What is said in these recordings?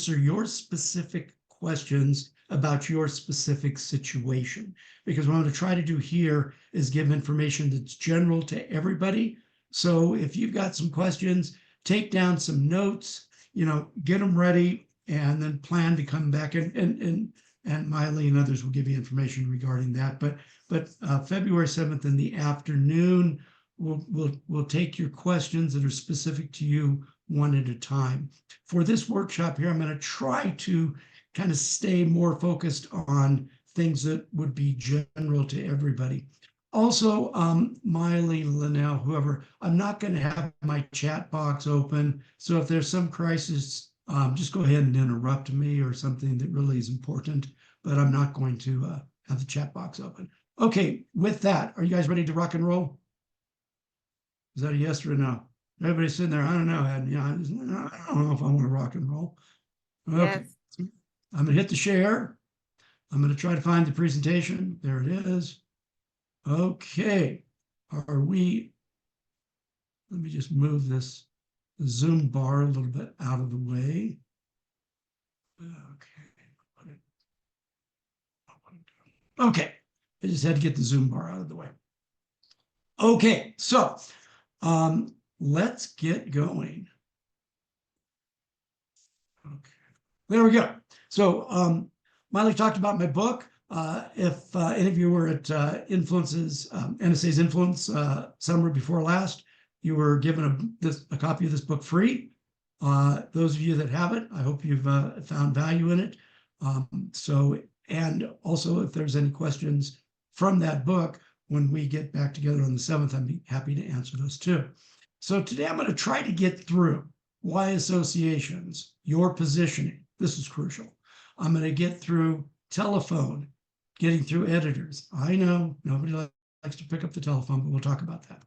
answer your specific questions about your specific situation. Because what I'm going to try to do here is give information that's general to everybody. So if you've got some questions, take down some notes, get them ready, and then plan to come back, and Miley and others will give you information regarding that. But February 7th in the afternoon, we'll take your questions that are specific to you one at a time. For this workshop here, I'm going to try to kind of stay more focused on things that would be general to everybody. Also, Miley, Linnell, whoever, I'm not going to have my chat box open. So if there's some crisis, just go ahead and interrupt me or something that really is important, but I'm not going to have the chat box open. Okay, with that, are you guys ready to rock and roll? Is that a yes or a no? Everybody's sitting there, I don't know, Ed, I don't know if I want to rock and roll. Okay, yes. I'm going to hit the share. I'm going to try to find the presentation. There it is. Okay, let me just move this Zoom bar a little bit out of the way. Okay, I just had to get the Zoom bar out of the way. Okay, so let's get going. Okay, there we go. So Miley talked about my book. If any of you were at NSA's Influence summer before last, you were given a copy of this book free. Those of you that have it, I hope you've found value in it. And also, if there's any questions from that book, when we get back together on the 7th, I'd be happy to answer those too. So today I'm going to try to get through why associations, your positioning. This is crucial. I'm going to get through telephone, getting through editors. I know nobody likes to pick up the telephone, but we'll talk about that.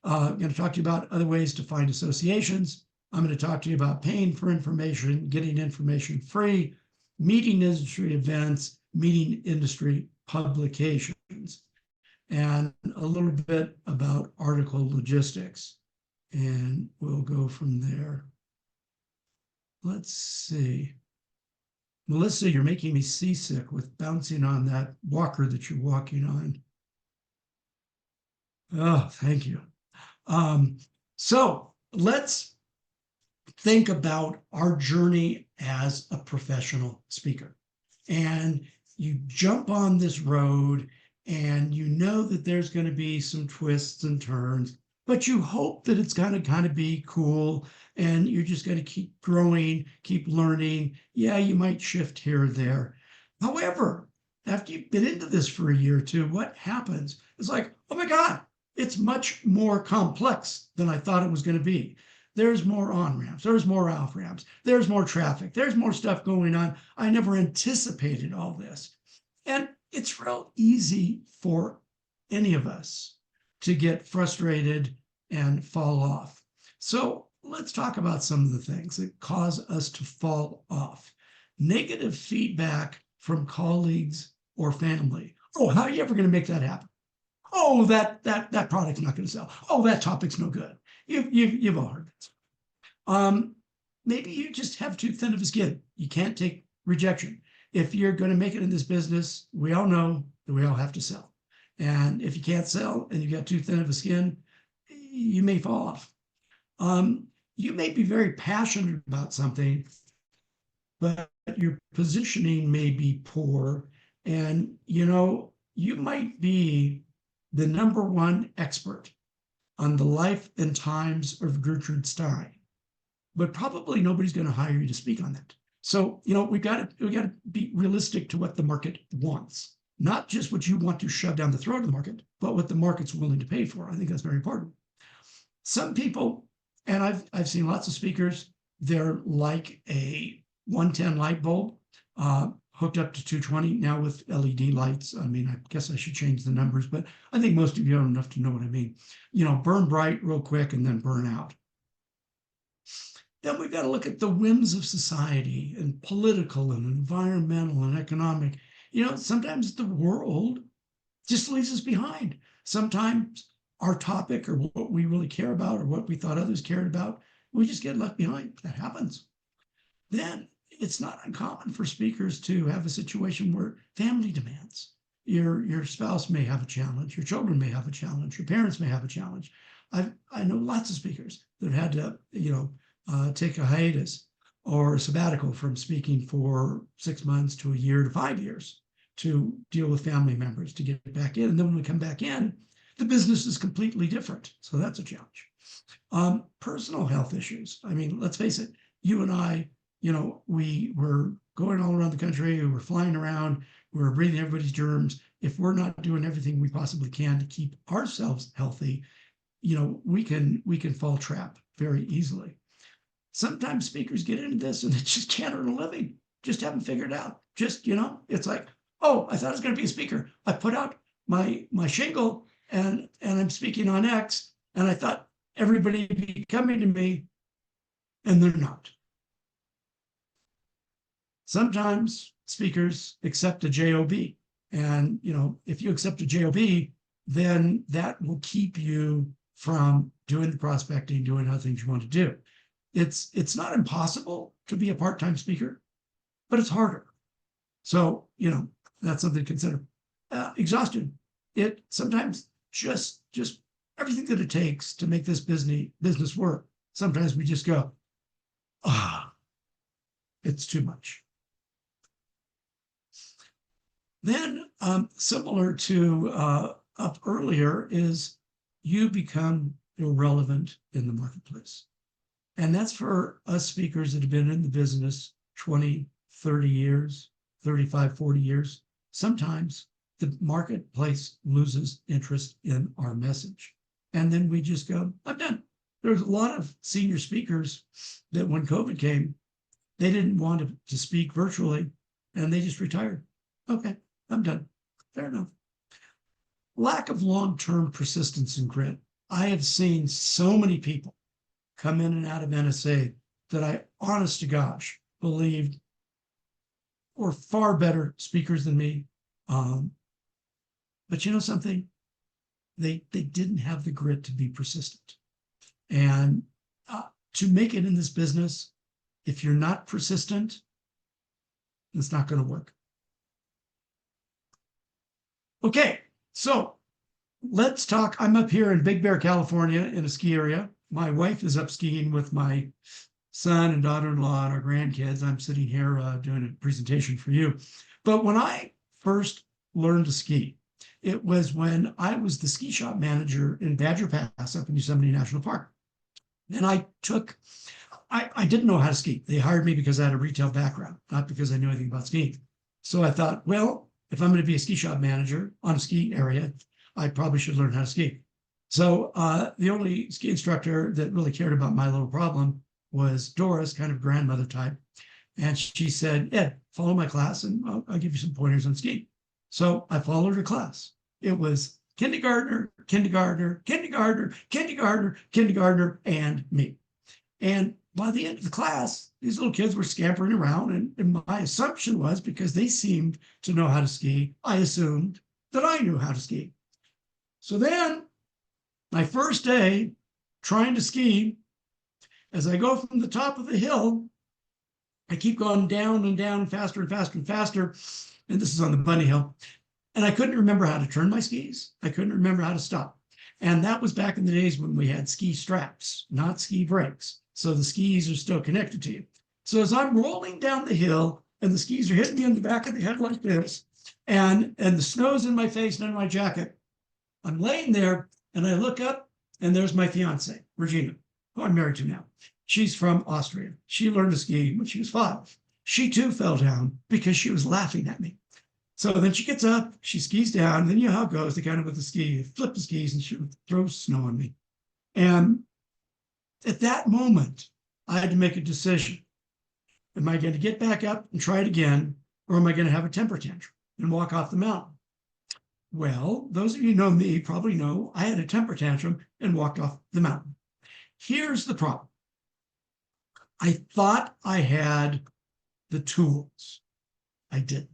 I'm going to talk to you about other ways to find associations. I'm going to talk to you about paying for information, getting information free, meeting industry events, meeting industry publications, and a little bit about article logistics. And we'll go from there. Let's see. Melissa, you're making me seasick with bouncing on that walker that you're walking on. Oh, thank you. So let's think about our journey as a professional speaker. And you jump on this road and you know that there's going to be some twists and turns, but you hope that it's going to kind of be cool and you're just going to keep growing, keep learning. Yeah, you might shift here or there. However, after you've been into this for a year or two, what happens? It's like, oh my God, it's much more complex than I thought it was going to be. There's more on-ramps, there's more off-ramps, there's more traffic, there's more stuff going on. I never anticipated all this. And it's real easy for any of us to get frustrated and fall off. So let's talk about some of the things that cause us to fall off. Negative feedback from colleagues or family. Oh, how are you ever going to make that happen? Oh, that product's not going to sell. Oh, that topic's no good. You've all heard this. Maybe you just have too thin of a skin. You can't take rejection. If you're going to make it in this business, we all know that we all have to sell. And if you can't sell and you got too thin of a skin, you may fall off. You may be very passionate about something, but your positioning may be poor. And, you might be the _1 expert on the life and times of Gertrude Stein, but probably nobody's going to hire you to speak on that. So, we got to be realistic to what the market wants, not just what you want to shove down the throat of the market, but what the market's willing to pay for. I think that's very important. Some people, and I've seen lots of speakers, they're like a 110 light bulb hooked up to 220 now with LED lights. I mean, I guess I should change the numbers, but I think most of you are enough to know what I mean. Burn bright real quick and then burn out. Then we've got to look at the whims of society and political and environmental and economic. Sometimes the world just leaves us behind. Sometimes our topic or what we really care about or what we thought others cared about, we just get left behind. That happens. Then it's not uncommon for speakers to have a situation where family demands. Your spouse may have a challenge, your children may have a challenge, your parents may have a challenge. I know lots of speakers that had to, take a hiatus or a sabbatical from speaking for 6 months to a year to 5 years to deal with family members to get back in. And then when we come back in, the business is completely different. So that's a challenge. Personal health issues. I mean, let's face it, you and I, we were going all around the country, we were flying around, we were breathing everybody's germs. If we're not doing everything we possibly can to keep ourselves healthy, we can fall trap very easily. Sometimes speakers get into this and they just can't earn a living, just haven't figured it out. Just, it's like, oh, I thought I was going to be a speaker. I put out my shingle and I'm speaking on X, and I thought everybody would be coming to me, and they're not. Sometimes speakers accept a job, and if you accept a job, then that will keep you from doing the prospecting, doing other things you want to do. It's not impossible to be a part-time speaker, but it's harder. So that's something to consider. Exhaustion. It sometimes just everything that it takes to make this business work. Sometimes we just go, it's too much. Then, similar to up earlier, is you become irrelevant in the marketplace. And that's for us speakers that have been in the business 20, 30 years, 35, 40 years. Sometimes the marketplace loses interest in our message. And then we just go, I'm done. There's a lot of senior speakers that when COVID came, they didn't want to speak virtually, and they just retired. Okay, I'm done. Fair enough. Lack of long-term persistence and grit. I have seen so many people come in and out of NSA that I, honest to gosh, believed were far better speakers than me. But you know something? They didn't have the grit to be persistent. And to make it in this business, if you're not persistent, it's not going to work. Okay, so let's talk. I'm up here in Big Bear, California, in a ski area. My wife is up skiing with my son and daughter-in-law and our grandkids. I'm sitting here doing a presentation for you. But when I first learned to ski, it was when I was the ski shop manager in Badger Pass up in Yosemite National Park. And I didn't know how to ski. They hired me because I had a retail background, not because I knew anything about skiing. So I thought, well, if I'm going to be a ski shop manager on a ski area, I probably should learn how to ski. So the only ski instructor that really cared about my little problem was Doris, kind of grandmother type. And she said, Ed, follow my class and I'll give you some pointers on skiing. So I followed her class. It was kindergartner, kindergartner, kindergartner, kindergartner, kindergartner, and me. And by the end of the class, these little kids were scampering around. And my assumption was, because they seemed to know how to ski, I assumed that I knew how to ski. So then, my first day trying to ski, as I go from the top of the hill, I keep going down and down, faster and faster and faster. And this is on the bunny hill. And I couldn't remember how to turn my skis. I couldn't remember how to stop. And that was back in the days when we had ski straps, not ski brakes. So the skis are still connected to you. So as I'm rolling down the hill and the skis are hitting me in the back of the head like this, and the snow's in my face and in my jacket, I'm laying there and I look up and there's my fiance, Regina, who I'm married to now. She's from Austria. She learned to ski when she was 5. She too fell down because she was laughing at me. So then she gets up, she skis down, and then you know how it goes. They kind of with the ski, flip the skis, and she would throw snow on me. And at that moment, I had to make a decision. Am I going to get back up and try it again, or am I going to have a temper tantrum and walk off the mountain? Well, those of you who know me probably know I had a temper tantrum and walked off the mountain. Here's the problem. I thought I had the tools. I didn't.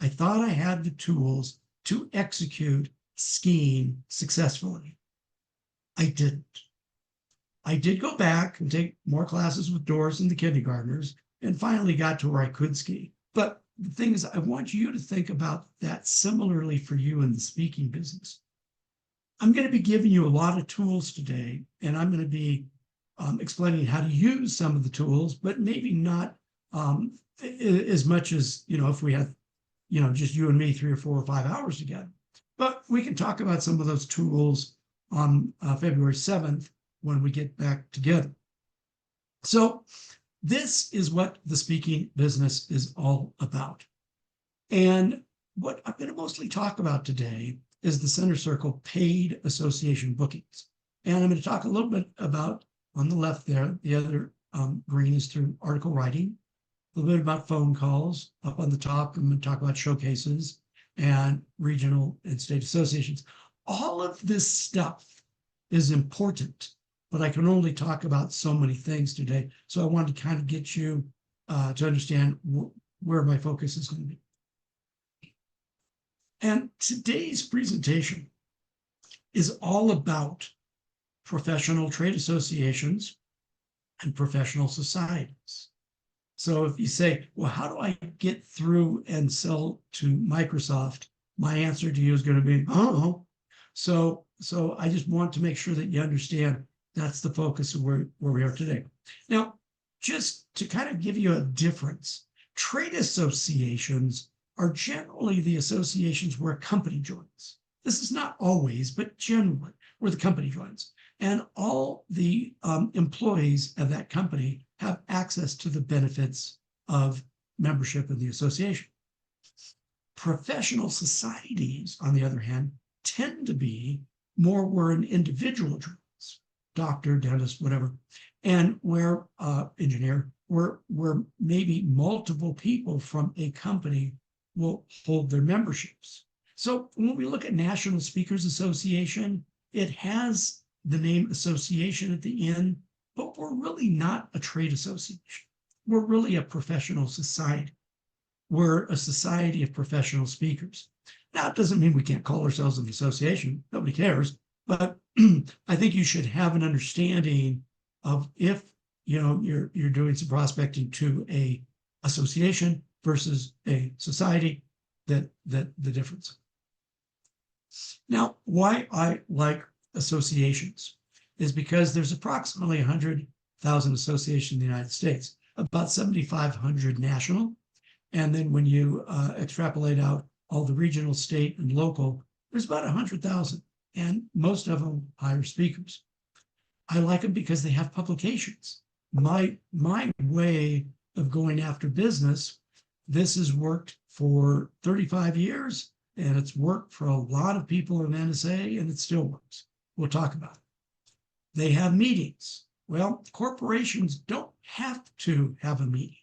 I thought I had the tools to execute skiing successfully. I didn't. I did go back and take more classes with Doris and the kindergartners. and finally got to where I could ski. But the thing is, I want you to think about that similarly for you in the speaking business. I'm going to be giving you a lot of tools today, and I'm going to be explaining how to use some of the tools, but maybe not as much as, if we had, just you and me 3 or 4 or 5 hours together. But we can talk about some of those tools on February 7th when we get back together. So this is what the speaking business is all about. And what I'm going to mostly talk about today is the Center Circle paid association bookings. And I'm going to talk a little bit about, on the left there, the other green is through article writing, a little bit about phone calls. Up on the top, I'm going to talk about showcases and regional and state associations. All of this stuff is important, but I can only talk about so many things today. So I wanted to kind of get you to understand where my focus is going to be. And today's presentation is all about professional trade associations and professional societies. So if you say, well, how do I get through and sell to Microsoft? My answer to you is going to be, I don't know. So I just want to make sure that you understand that's the focus of where we are today. Now, just to kind of give you a difference, trade associations are generally the associations where a company joins. This is not always, but generally where the company joins. And all the employees of that company have access to the benefits of membership in the association. Professional societies, on the other hand, tend to be more where an individual joins, doctor, dentist, whatever, and where engineer, where maybe multiple people from a company will hold their memberships. So when we look at National Speakers Association, it has the name association at the end, but we're really not a trade association. We're really a professional society. We're a society of professional speakers. Now, it doesn't mean we can't call ourselves an association. Nobody cares. But I think you should have an understanding of if you're doing some prospecting to a association versus a society, that the difference. Now, why I like associations is because there's approximately 100,000 associations in the United States, about 7,500 national. And then when you extrapolate out all the regional, state, and local, there's about 100,000, and most of them hire speakers. I like them because they have publications. My way of going after business, this has worked for 35 years, and it's worked for a lot of people in NSA, and it still works. We'll talk about it. They have meetings. Well, corporations don't have to have a meeting.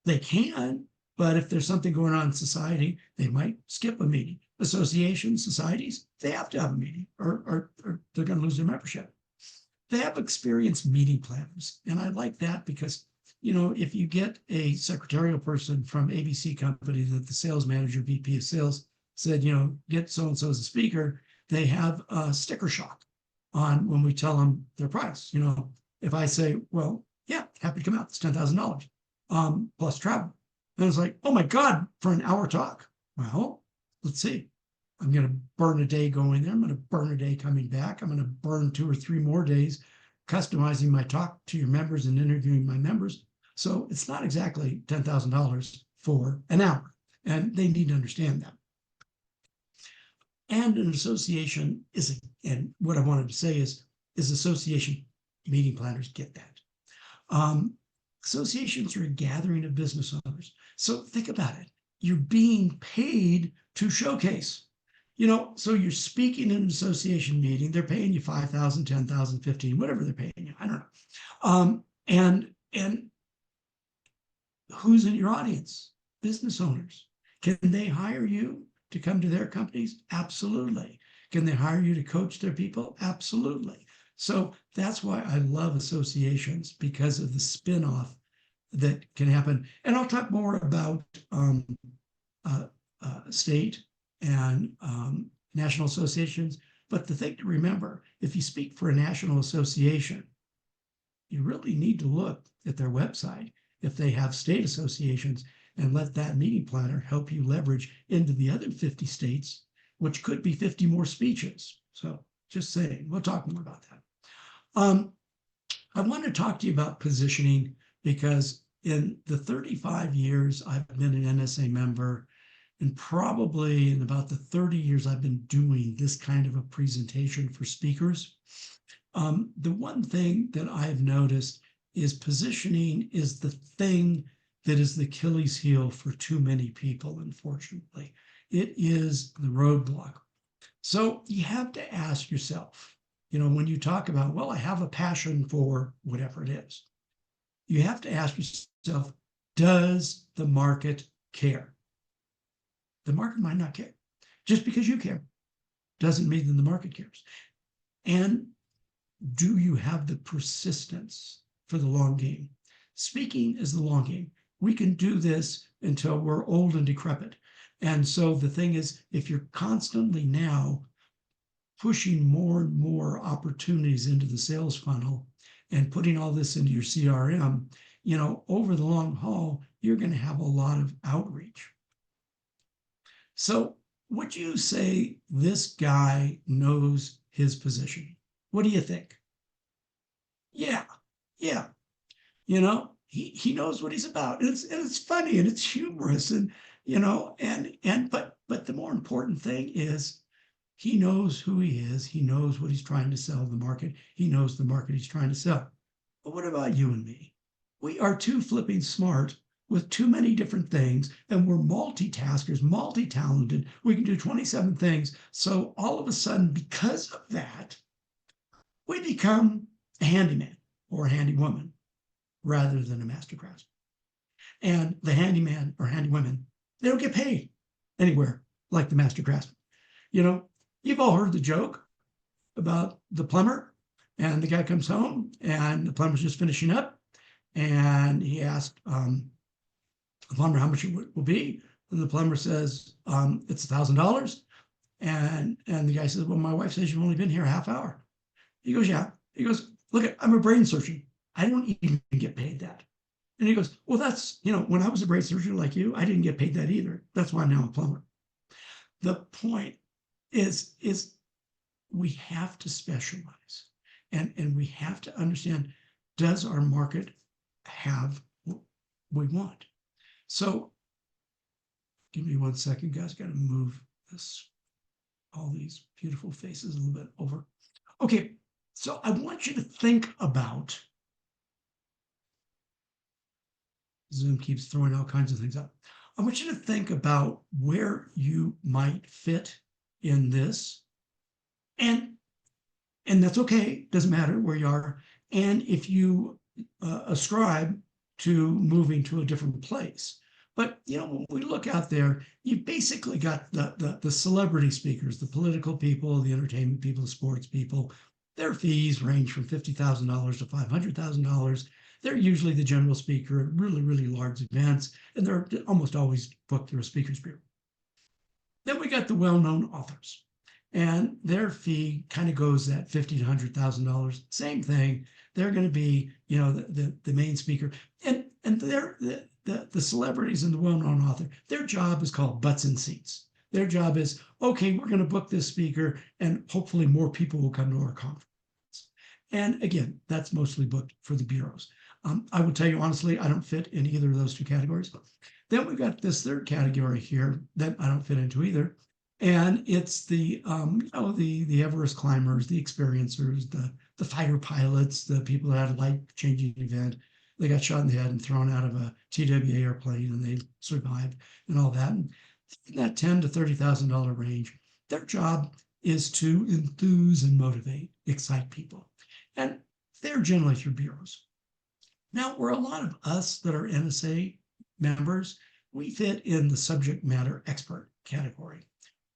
They can, but if there's something going on in society, they might skip a meeting. Associations, societies, they have to have a meeting or they're going to lose their membership. They have experienced meeting planners. And I like that because, if you get a secretarial person from ABC company that the sales manager, VP of sales said, get so-and-so as a speaker, they have a sticker shock on when we tell them their price. If I say, well, yeah, happy to come out, it's $10,000 plus travel. And it's like, oh my God, for an hour talk. Well, let's see. I'm going to burn a day going there. I'm going to burn a day coming back. I'm going to burn 2 or 3 more days customizing my talk to your members and interviewing my members. So it's not exactly $10,000 for an hour. And they need to understand that. And an association and what I wanted to say is association meeting planners get that. Associations are a gathering of business owners. So think about it. You're being paid to showcase. So you're speaking in an association meeting. They're paying you $5,000, $10,000, $15,000, whatever they're paying you. I don't know. And who's in your audience? Business owners. Can they hire you to come to their companies? Absolutely. Can they hire you to coach their people? Absolutely. So that's why I love associations, because of the spin-off that can happen. And I'll talk more about state and national associations. But the thing to remember, if you speak for a national association, you really need to look at their website if they have state associations, and let that meeting planner help you leverage into the other 50 states, which could be 50 more speeches. So just saying, we'll talk more about that. I want to talk to you about positioning because in the 35 years I've been an NSA member, and probably in about the 30 years I've been doing this kind of a presentation for speakers, the one thing that I've noticed is positioning is the thing that is the Achilles heel for too many people, unfortunately. It is the roadblock. So you have to ask yourself, when you talk about, well, I have a passion for whatever it is, you have to ask yourself, does the market care? The market might not care. Just because you care doesn't mean that the market cares. And do you have the persistence for the long game? Speaking is the long game. We can do this until we're old and decrepit. And so the thing is, if you're constantly now pushing more and more opportunities into the sales funnel and putting all this into your CRM, over the long haul, you're going to have a lot of outreach. So would you say this guy knows his position? What do you think? Yeah. He knows what he's about. And it's funny and it's humorous but the more important thing is he knows who he is. He knows what he's trying to sell the market. He knows the market he's trying to sell. But what about you and me? We are too flipping smart with too many different things, and we're multitaskers, multi-talented. We can do 27 things. So all of a sudden, because of that, we become a handyman or a handywoman rather than a master craftsman. And the handyman or handywomen, they don't get paid anywhere like the master craftsman. You've all heard the joke about the plumber, and the guy comes home and the plumber's just finishing up, and he asked the plumber how much it will be, and the plumber says it's $1,000, and the guy says, well, my wife says you've only been here a half hour. He goes, yeah. He goes, look, I'm a brain surgeon. I don't even get paid that. And he goes, well, that's, when I was a brain surgeon like you, I didn't get paid that either. That's why I'm now a plumber. The point is we have to specialize, and we have to understand, does our market have what we want? So give me 1 second, guys. Got to move all these beautiful faces a little bit over. Okay, so I want you to think about, Zoom keeps throwing all kinds of things up. I want you to think about where you might fit in this, and that's okay. Doesn't matter where you are. And if you ascribe to moving to a different place. But when we look out there, you've basically got the celebrity speakers, the political people, the entertainment people, the sports people. Their fees range from $50,000 to $500,000. They're usually the general speaker at really, really large events, and they're almost always booked through a speakers bureau. Then we got the well-known authors, and their fee kind of goes at $50,000 to $100,000. Same thing. They're going to be, the main speaker, and they're the celebrities and the well-known author. Their job is called butts in seats. Their job is, okay, we're going to book this speaker, and hopefully more people will come to our conference. And again, that's mostly booked for the bureaus. I will tell you honestly, I don't fit in either of those two categories. Then we've got this third category here that I don't fit into either. And it's the Everest climbers, the experiencers, the fighter pilots, the people that had a life-changing event. They got shot in the head and thrown out of a TWA airplane, and they survived and all that. And in that $10,000 to $30,000 range, their job is to enthuse and motivate, excite people. And they're generally through bureaus. Now, where a lot of us that are NSA members, we fit in the subject matter expert category.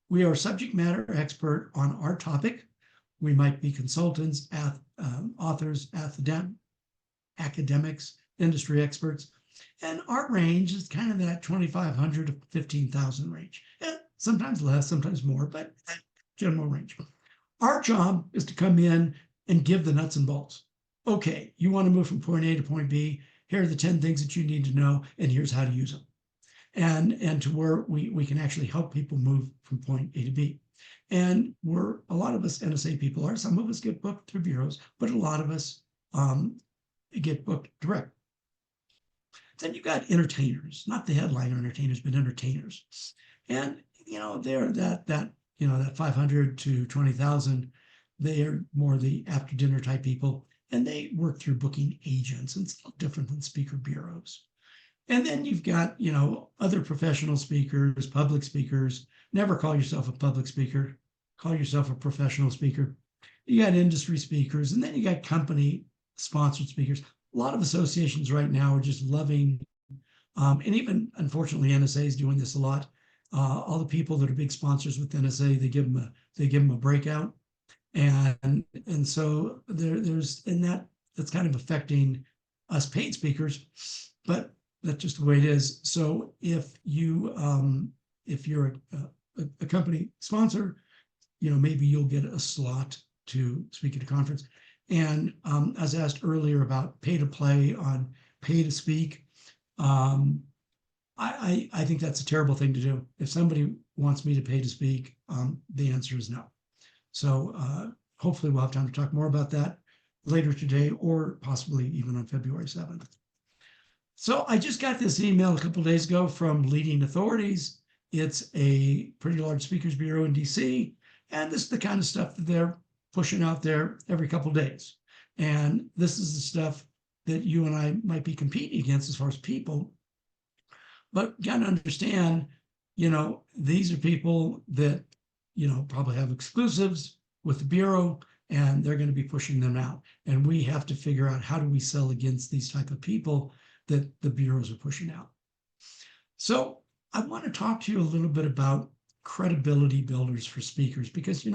We are subject matter expert on our topic. We might be consultants, authors, academics, industry experts, and our range is kind of that 2,500 to 15,000 range. Sometimes less, sometimes more, but general range. Our job is to come in and give the nuts and bolts. Okay, you want to move from point A to point B. here are the 10 things that you need to know, and here's how to use them. And to where we can actually help people move from point A to B. And a lot of us NSA people are, some of us get booked through bureaus, but a lot of us get booked direct. Then you got entertainers, not the headliner entertainers, but entertainers. And they're that 500 to 20,000. They are more the after dinner type people, and they work through booking agents, and it's a little different than speaker bureaus. And then you've got, other professional speakers, public speakers. Never call yourself a public speaker. Call yourself a professional speaker. You got industry speakers, and then you got company sponsored speakers. A lot of associations right now are just loving, and even unfortunately NSA is doing this a lot. All the people that are big sponsors with NSA, they give them a breakout, and so that's kind of affecting us paid speakers, but that's just the way it is. So if you're a company sponsor, maybe you'll get a slot to speak at a conference. And I was asked earlier about pay to play on pay to speak. I think that's a terrible thing to do. If somebody wants me to pay to speak, the answer is no. So hopefully we'll have time to talk more about that later today, or possibly even on February 7th. So I just got this email a couple of days ago from Leading Authorities. It's a pretty large speakers bureau in DC, and this is the kind of stuff that they're pushing out there every couple of days. And this is the stuff that you and I might be competing against as far as people. But you got to understand, these are people that, probably have exclusives with the bureau, and they're going to be pushing them out. And we have to figure out, how do we sell against these type of people that the bureaus are pushing out. So I want to talk to you a little bit about credibility builders for speakers, because,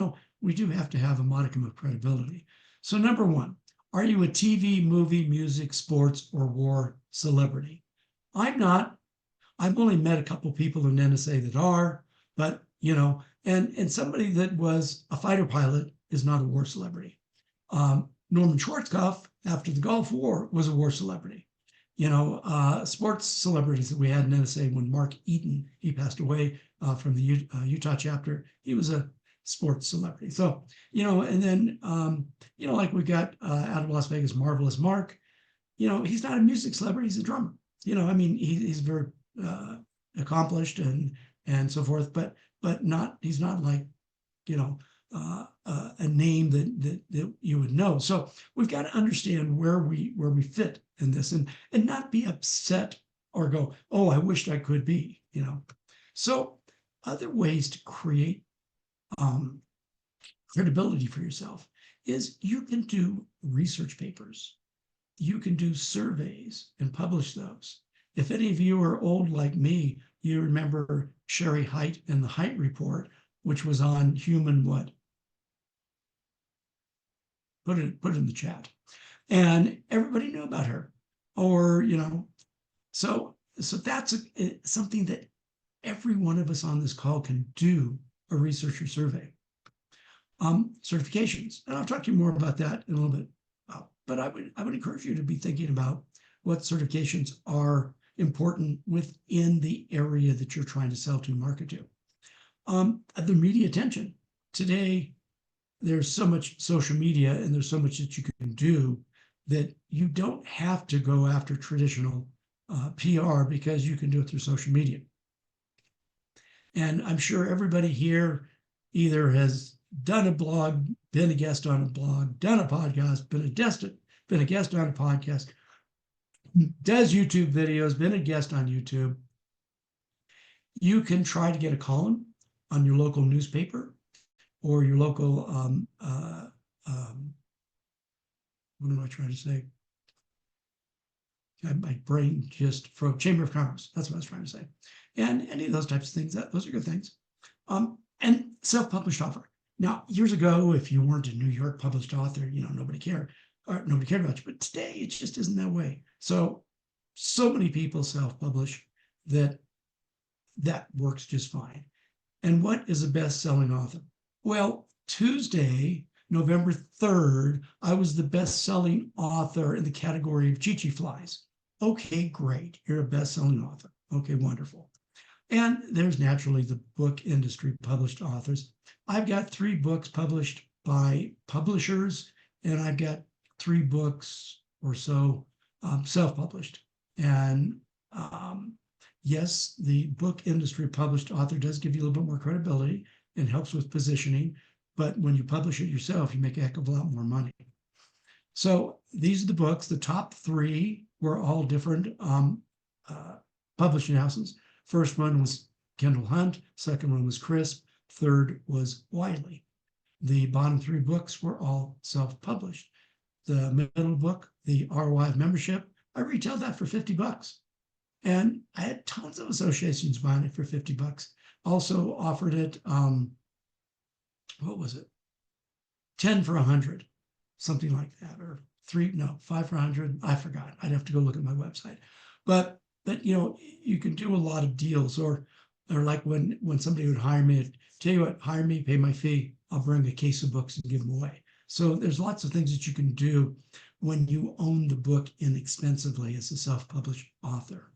we do have to have a modicum of credibility. So number one, are you a TV, movie, music, sports, or war celebrity? I'm not. I've only met a couple people in NSA that are, but, and somebody that was a fighter pilot is not a war celebrity. Norman Schwarzkopf, after the Gulf War, was a war celebrity. Sports celebrities that we had in NSA, when Mark Eaton, he passed away from the Utah chapter, he was a sports celebrity. So, and then, like we got out of Las Vegas, Marvelous Mark, he's not a music celebrity, he's a drummer. He's very accomplished and so forth, but he's not like, a name that you would know. So we've got to understand where we fit in this, and not be upset or go, oh, I wished I could be, So other ways to create credibility for yourself is you can do research papers. You can do surveys and publish those. If any of you are old like me, you remember Sherry Height and the Height Report, which was on human what? Put it in the chat. And everybody knew about her. Or, so that's something that every one of us on this call can do, a researcher survey. Certifications, and I'll talk to you more about that in a little bit. But I would encourage you to be thinking about what certifications are important within the area that you're trying to sell to, market to. The media attention. Today, there's so much social media, and there's so much that you can do that you don't have to go after traditional PR, because you can do it through social media. And I'm sure everybody here either has done a blog, been a guest on a blog, done a podcast, been a guest on a podcast, does YouTube videos, been a guest on YouTube. You can try to get a column on your local newspaper or your local, what am I trying to say? My brain just froze. Chamber of Commerce, that's what I was trying to say. And any of those types of things, those are good things. And self-published author. Now, years ago, if you weren't a New York published author, nobody cared about you. But today, it just isn't that way. So many people self-publish that works just fine. And what is a best-selling author? Well, Tuesday, November 3rd, I was the best-selling author in the category of Chi-Chi flies. Okay, great. You're a best-selling author. Okay, wonderful. And there's naturally the book industry published authors. I've got 3 books published by publishers, and I've got 3 books or so self-published. And yes, the book industry published author does give you a little bit more credibility and helps with positioning. But when you publish it yourself, you make a heck of a lot more money. So these are the books. The top 3 were all different publishing houses. First one was Kendall Hunt. Second one was Crisp. Third was Wiley. The bottom 3 books were all self-published. The middle book, the ROI of Membership, I retailed that for $50. And I had tons of associations buying it for $50. Also offered it, what was it? 10 for 100, something like that, or 5 for 100. I forgot. I'd have to go look at my website. But you can do a lot of deals, or like when somebody would hire me, tell you what, hire me, pay my fee, I'll bring a case of books and give them away. So there's lots of things that you can do when you own the book inexpensively as a self-published author.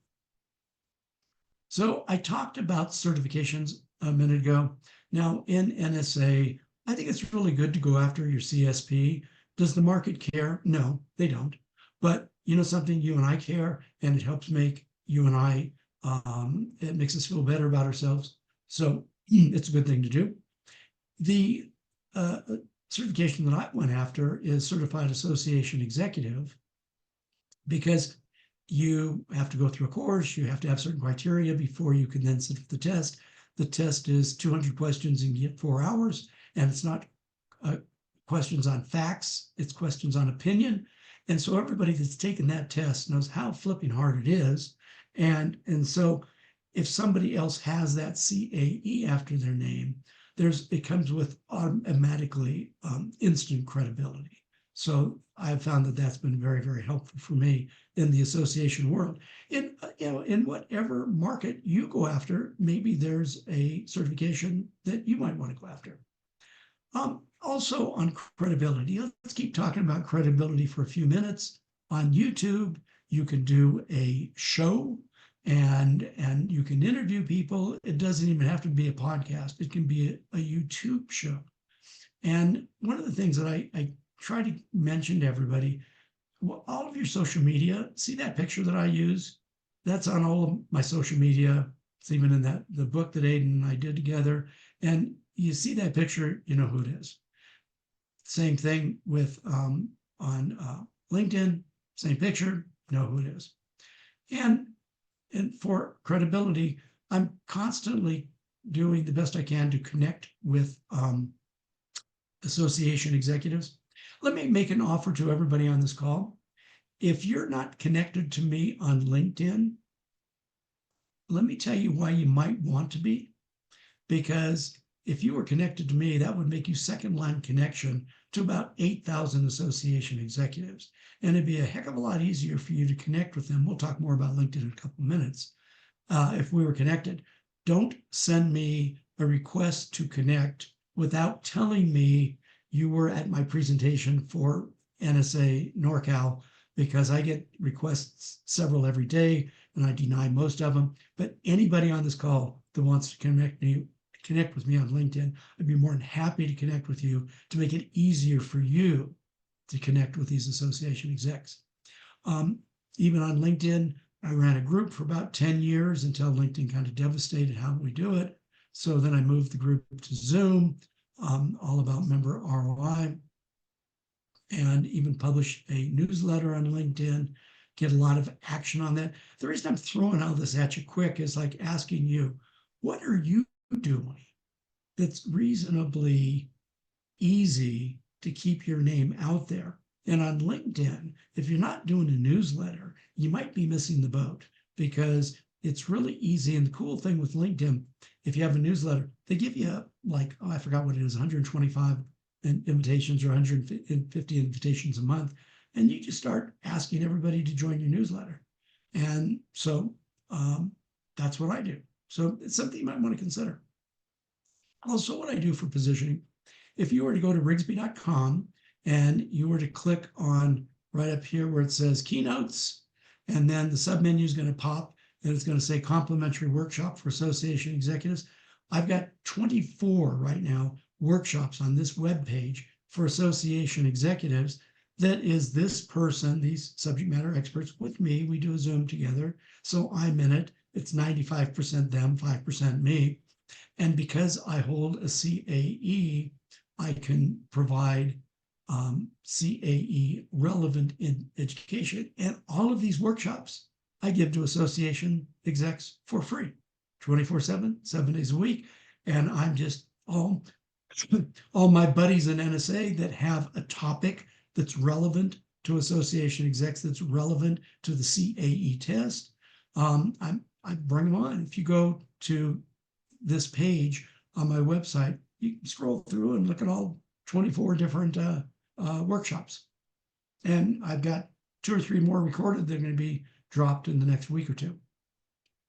So I talked about certifications a minute ago. Now in NSA, I think it's really good to go after your CSP. Does the market care? No, they don't. But something, you and I care, and it helps make you and I, it makes us feel better about ourselves. So it's a good thing to do. The certification that I went after is Certified Association Executive, because you have to go through a course, you have to have certain criteria before you can then sit for the test. The test is 200 questions and you get 4 hours, and it's not questions on facts, it's questions on opinion. And so everybody that's taken that test knows how flipping hard it is. And so if somebody else has that CAE after their name, it comes with automatically instant credibility. So I've found that that's been very, very helpful for me in the association world. In whatever market you go after, maybe there's a certification that you might want to go after. Also on credibility, let's keep talking about credibility for a few minutes. On YouTube, you can do a show and you can interview people. It doesn't even have to be a podcast. It can be a YouTube show. And one of the things that I try to mention to everybody, all of your social media, see that picture that I use? That's on all of my social media. It's even in the book that Aiden and I did together. And you see that picture, you know who it is. Same thing with on LinkedIn, same picture, know who it is. And for credibility, I'm constantly doing the best I can to connect with association executives. Let me make an offer to everybody on this call. If you're not connected to me on LinkedIn, let me tell you why you might want to be. Because if you were connected to me, that would make you second line connection to about 8,000 association executives. And it'd be a heck of a lot easier for you to connect with them. We'll talk more about LinkedIn in a couple of minutes. If we were connected, don't send me a request to connect without telling me you were at my presentation for NSA NorCal, because I get requests several every day and I deny most of them. But anybody on this call that wants to connect with me on LinkedIn, I'd be more than happy to connect with you to make it easier for you to connect with these association execs. Even on LinkedIn, I ran a group for about 10 years until LinkedIn kind of devastated how we do it. So then I moved the group to Zoom, all about member ROI, and even publish a newsletter on LinkedIn, get a lot of action on that. The reason I'm throwing all this at you quick is like asking you, what are you doing that's reasonably easy to keep your name out there? And on LinkedIn, if you're not doing a newsletter, you might be missing the boat, because it's really easy. And the cool thing with LinkedIn, if you have a newsletter, they give you I forgot what it is, 125 invitations or 150 invitations a month. And you just start asking everybody to join your newsletter. And so that's what I do. So it's something you might want to consider. Also, what I do for positioning, if you were to go to rigsbee.com and you were to click on right up here where it says keynotes, And then the submenu is going to pop and it's going to say complimentary workshop for association executives. I've got 24 right now workshops on this web page for association executives. That is this person, these subject matter experts with me. We do a Zoom together. So I'm in it. It's 95% them, 5% me. And because I hold a CAE, I can provide CAE relevant in education. And all of these workshops I give to association execs for free, 24/7, 7 days a week. And I'm just all my buddies in NSA that have a topic that's relevant to association execs, that's relevant to the CAE test. I bring them on. If you go to this page on my website, you can scroll through and look at all 24 different workshops. And I've got 2 or 3 more recorded. They're going to be dropped in the next week or 2.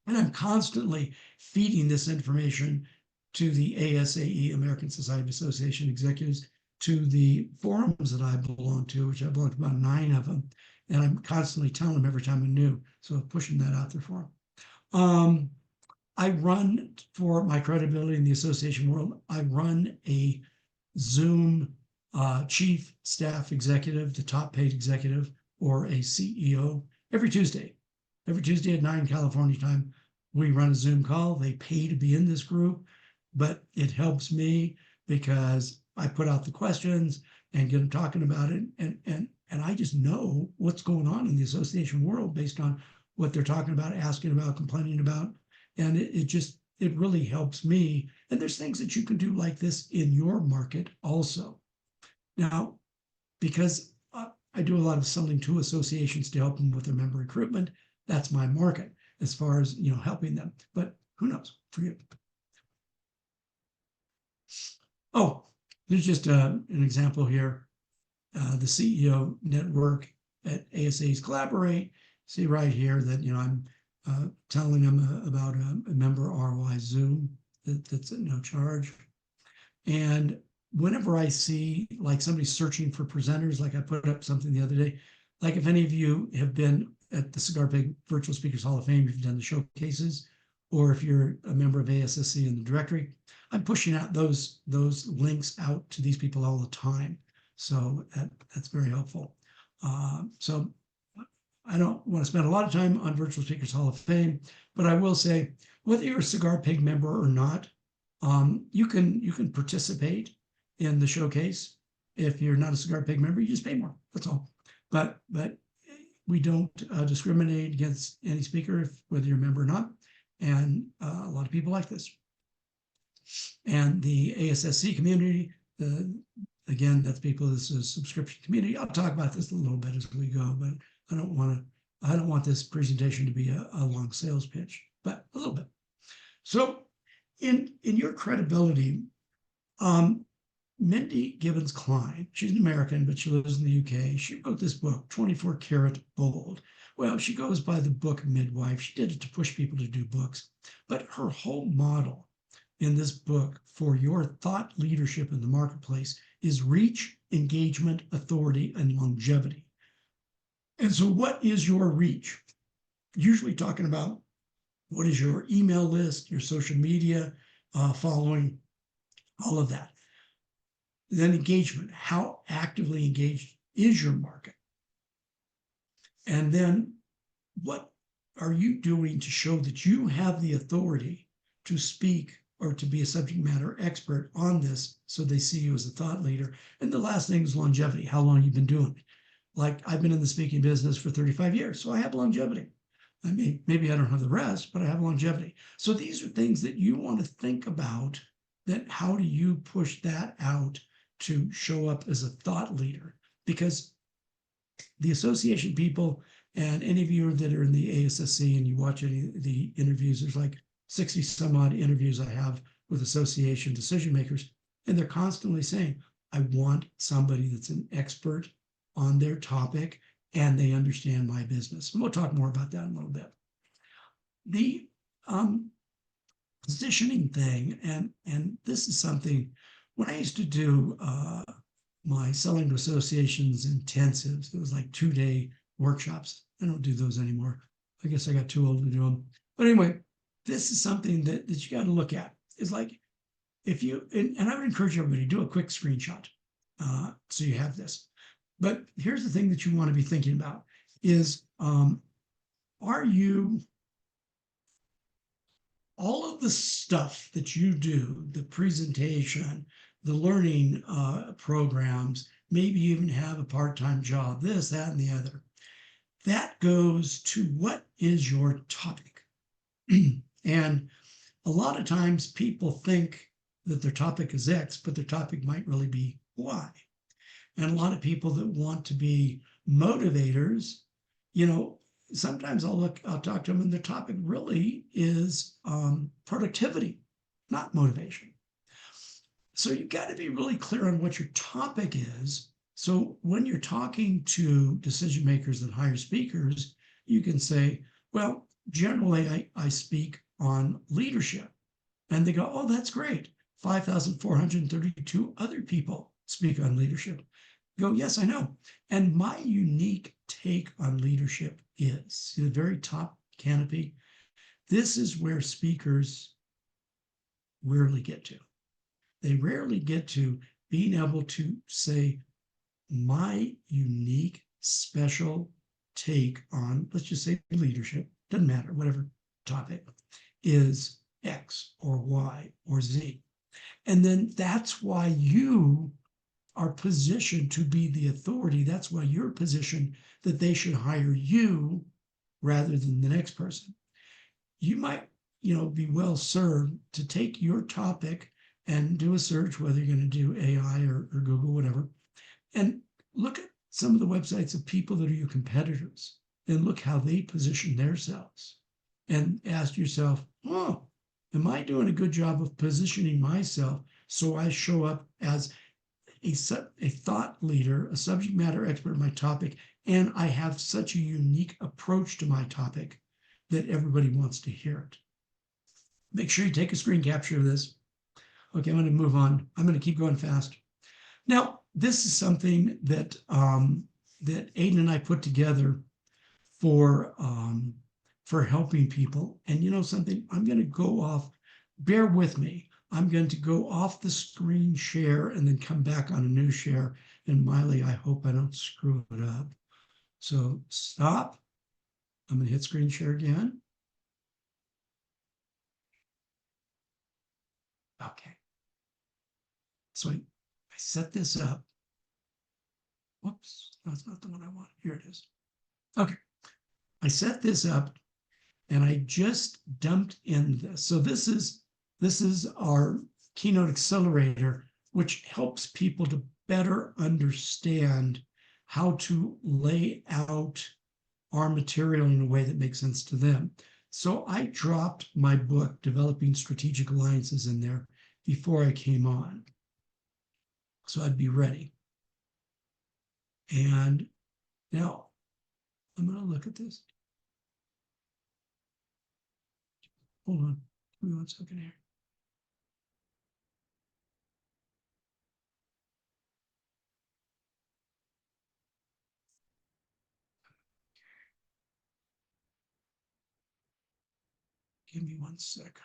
And I'm constantly feeding this information to the ASAE, American Society of Association Executives, to the forums that I belong to, which I belong to about 9 of them. And I'm constantly telling them every time I'm new. So pushing that out there for them. I run, for my credibility in the association world, I run a Zoom chief staff executive, the top paid executive, or a CEO every Tuesday. Every Tuesday at 9 California time, we run a Zoom call. They pay to be in this group, but it helps me because I put out the questions and get them talking about it. And I just know what's going on in the association world based on what they're talking about, asking about, complaining about. And it really helps me. And there's things that you can do like this in your market also. Now, because I do a lot of selling to associations to help them with their member recruitment, that's my market as far as, helping them. But who knows for you? Oh, there's just an example here. The CEO network at ASA's Collaborate. See right here that, I'm telling them about a member ROI Zoom that's at no charge. And whenever I see like somebody searching for presenters, like I put up something the other day, like if any of you have been at the Cigar Pig Virtual Speakers Hall of Fame, if you've done the showcases, or if you're a member of ASSC in the directory, I'm pushing out those links out to these people all the time. So that's very helpful. So I don't want to spend a lot of time on Virtual Speakers Hall of Fame, but I will say, whether you're a Cigar Pig member or not, you can participate in the showcase. If you're not a Cigar Pig member, you just pay more. That's all. But we don't discriminate against any speaker, whether you're a member or not. And a lot of people like this. And the ASSC community, again, that's people. This is a subscription community. I'll talk about this a little bit as we go, but I don't want this presentation to be a long sales pitch, but a little bit. So in your credibility, Mindy Gibbons Klein, she's an American, but she lives in the UK. She wrote this book, 24 Karat Bold. Well, she goes by the book midwife. She did it to push people to do books. But her whole model in this book for your thought leadership in the marketplace is reach, engagement, authority, and longevity. And so what is your reach? Usually talking about what is your email list, your social media following, all of that. Then engagement, how actively engaged is your market? And then what are you doing to show that you have the authority to speak or to be a subject matter expert on this so they see you as a thought leader? And the last thing is longevity, how long you've been doing it. Like I've been in the speaking business for 35 years, so I have longevity. I mean, maybe I don't have the rest, but I have longevity. So these are things that you want to think about, that how do you push that out to show up as a thought leader? Because the association people, and any of you that are in the ASSC and you watch any of the interviews, there's like 60 some odd interviews I have with association decision makers, and they're constantly saying, I want somebody that's an expert on their topic and they understand my business. And we'll talk more about that in a little bit. The positioning thing, and this is something, when I used to do my selling to associations intensives, it was like 2-day workshops. I don't do those anymore. I guess I got too old to do them. But anyway, this is something that you got to look at. It's like if you, and I would encourage everybody, do a quick screenshot so you have this. But here's the thing that you want to be thinking about is, are you, all of the stuff that you do, the presentation, the learning programs, maybe you even have a part-time job, this, that, and the other, that goes to what is your topic. And a lot of times people think that their topic is X, but their topic might really be Y. And a lot of people that want to be motivators, sometimes I'll talk to them, and their topic really is productivity, not motivation. So you've got to be really clear on what your topic is. So when you're talking to decision makers and hire speakers, you can say, well, generally I speak on leadership. And they go, oh, that's great. 5,432 other people speak on leadership. Go, yes, I know. And my unique take on leadership is, see the very top canopy? This is where speakers rarely get to. They rarely get to being able to say, my unique, special take on, let's just say leadership, doesn't matter, whatever topic, is X or Y or Z. And then that's why you are positioned to be the authority. That's why you're positioned that they should hire you rather than the next person. You might, be well served to take your topic and do a search, whether you're going to do AI or Google, whatever, and look at some of the websites of people that are your competitors and look how they position themselves and ask yourself, oh, am I doing a good job of positioning myself so I show up as a thought leader, a subject matter expert in my topic, and I have such a unique approach to my topic that everybody wants to hear it. Make sure you take a screen capture of this. Okay, I'm going to move on. I'm going to keep going fast. Now, this is something that that Aiden and I put together for helping people. And something, I'm going to go off. Bear with me. I'm going to go off the screen share and then come back on a new share. And Miley, I hope I don't screw it up. So stop. I'm going to hit screen share again. Okay. So I set this up. Whoops, that's not the one I want. Here it is. Okay. I set this up and I just dumped in this. So this is our Keynote Accelerator, which helps people to better understand how to lay out our material in a way that makes sense to them. So I dropped my book, Developing Strategic Alliances, in there before I came on. So I'd be ready. And now I'm going to look at this. Hold on. Give me 1 second here. Give me 1 sec.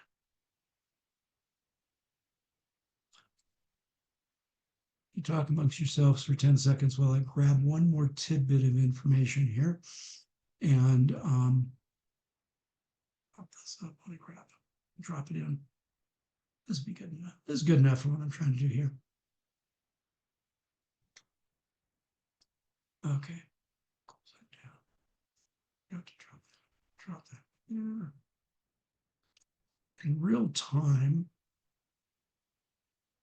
You talk amongst yourselves for 10 seconds while I grab one more tidbit of information here. And pop this up. Holy crap. Drop it in. This would be good enough. This is good enough for what I'm trying to do here. Okay. Close that down. You have to drop that. Yeah. In real time.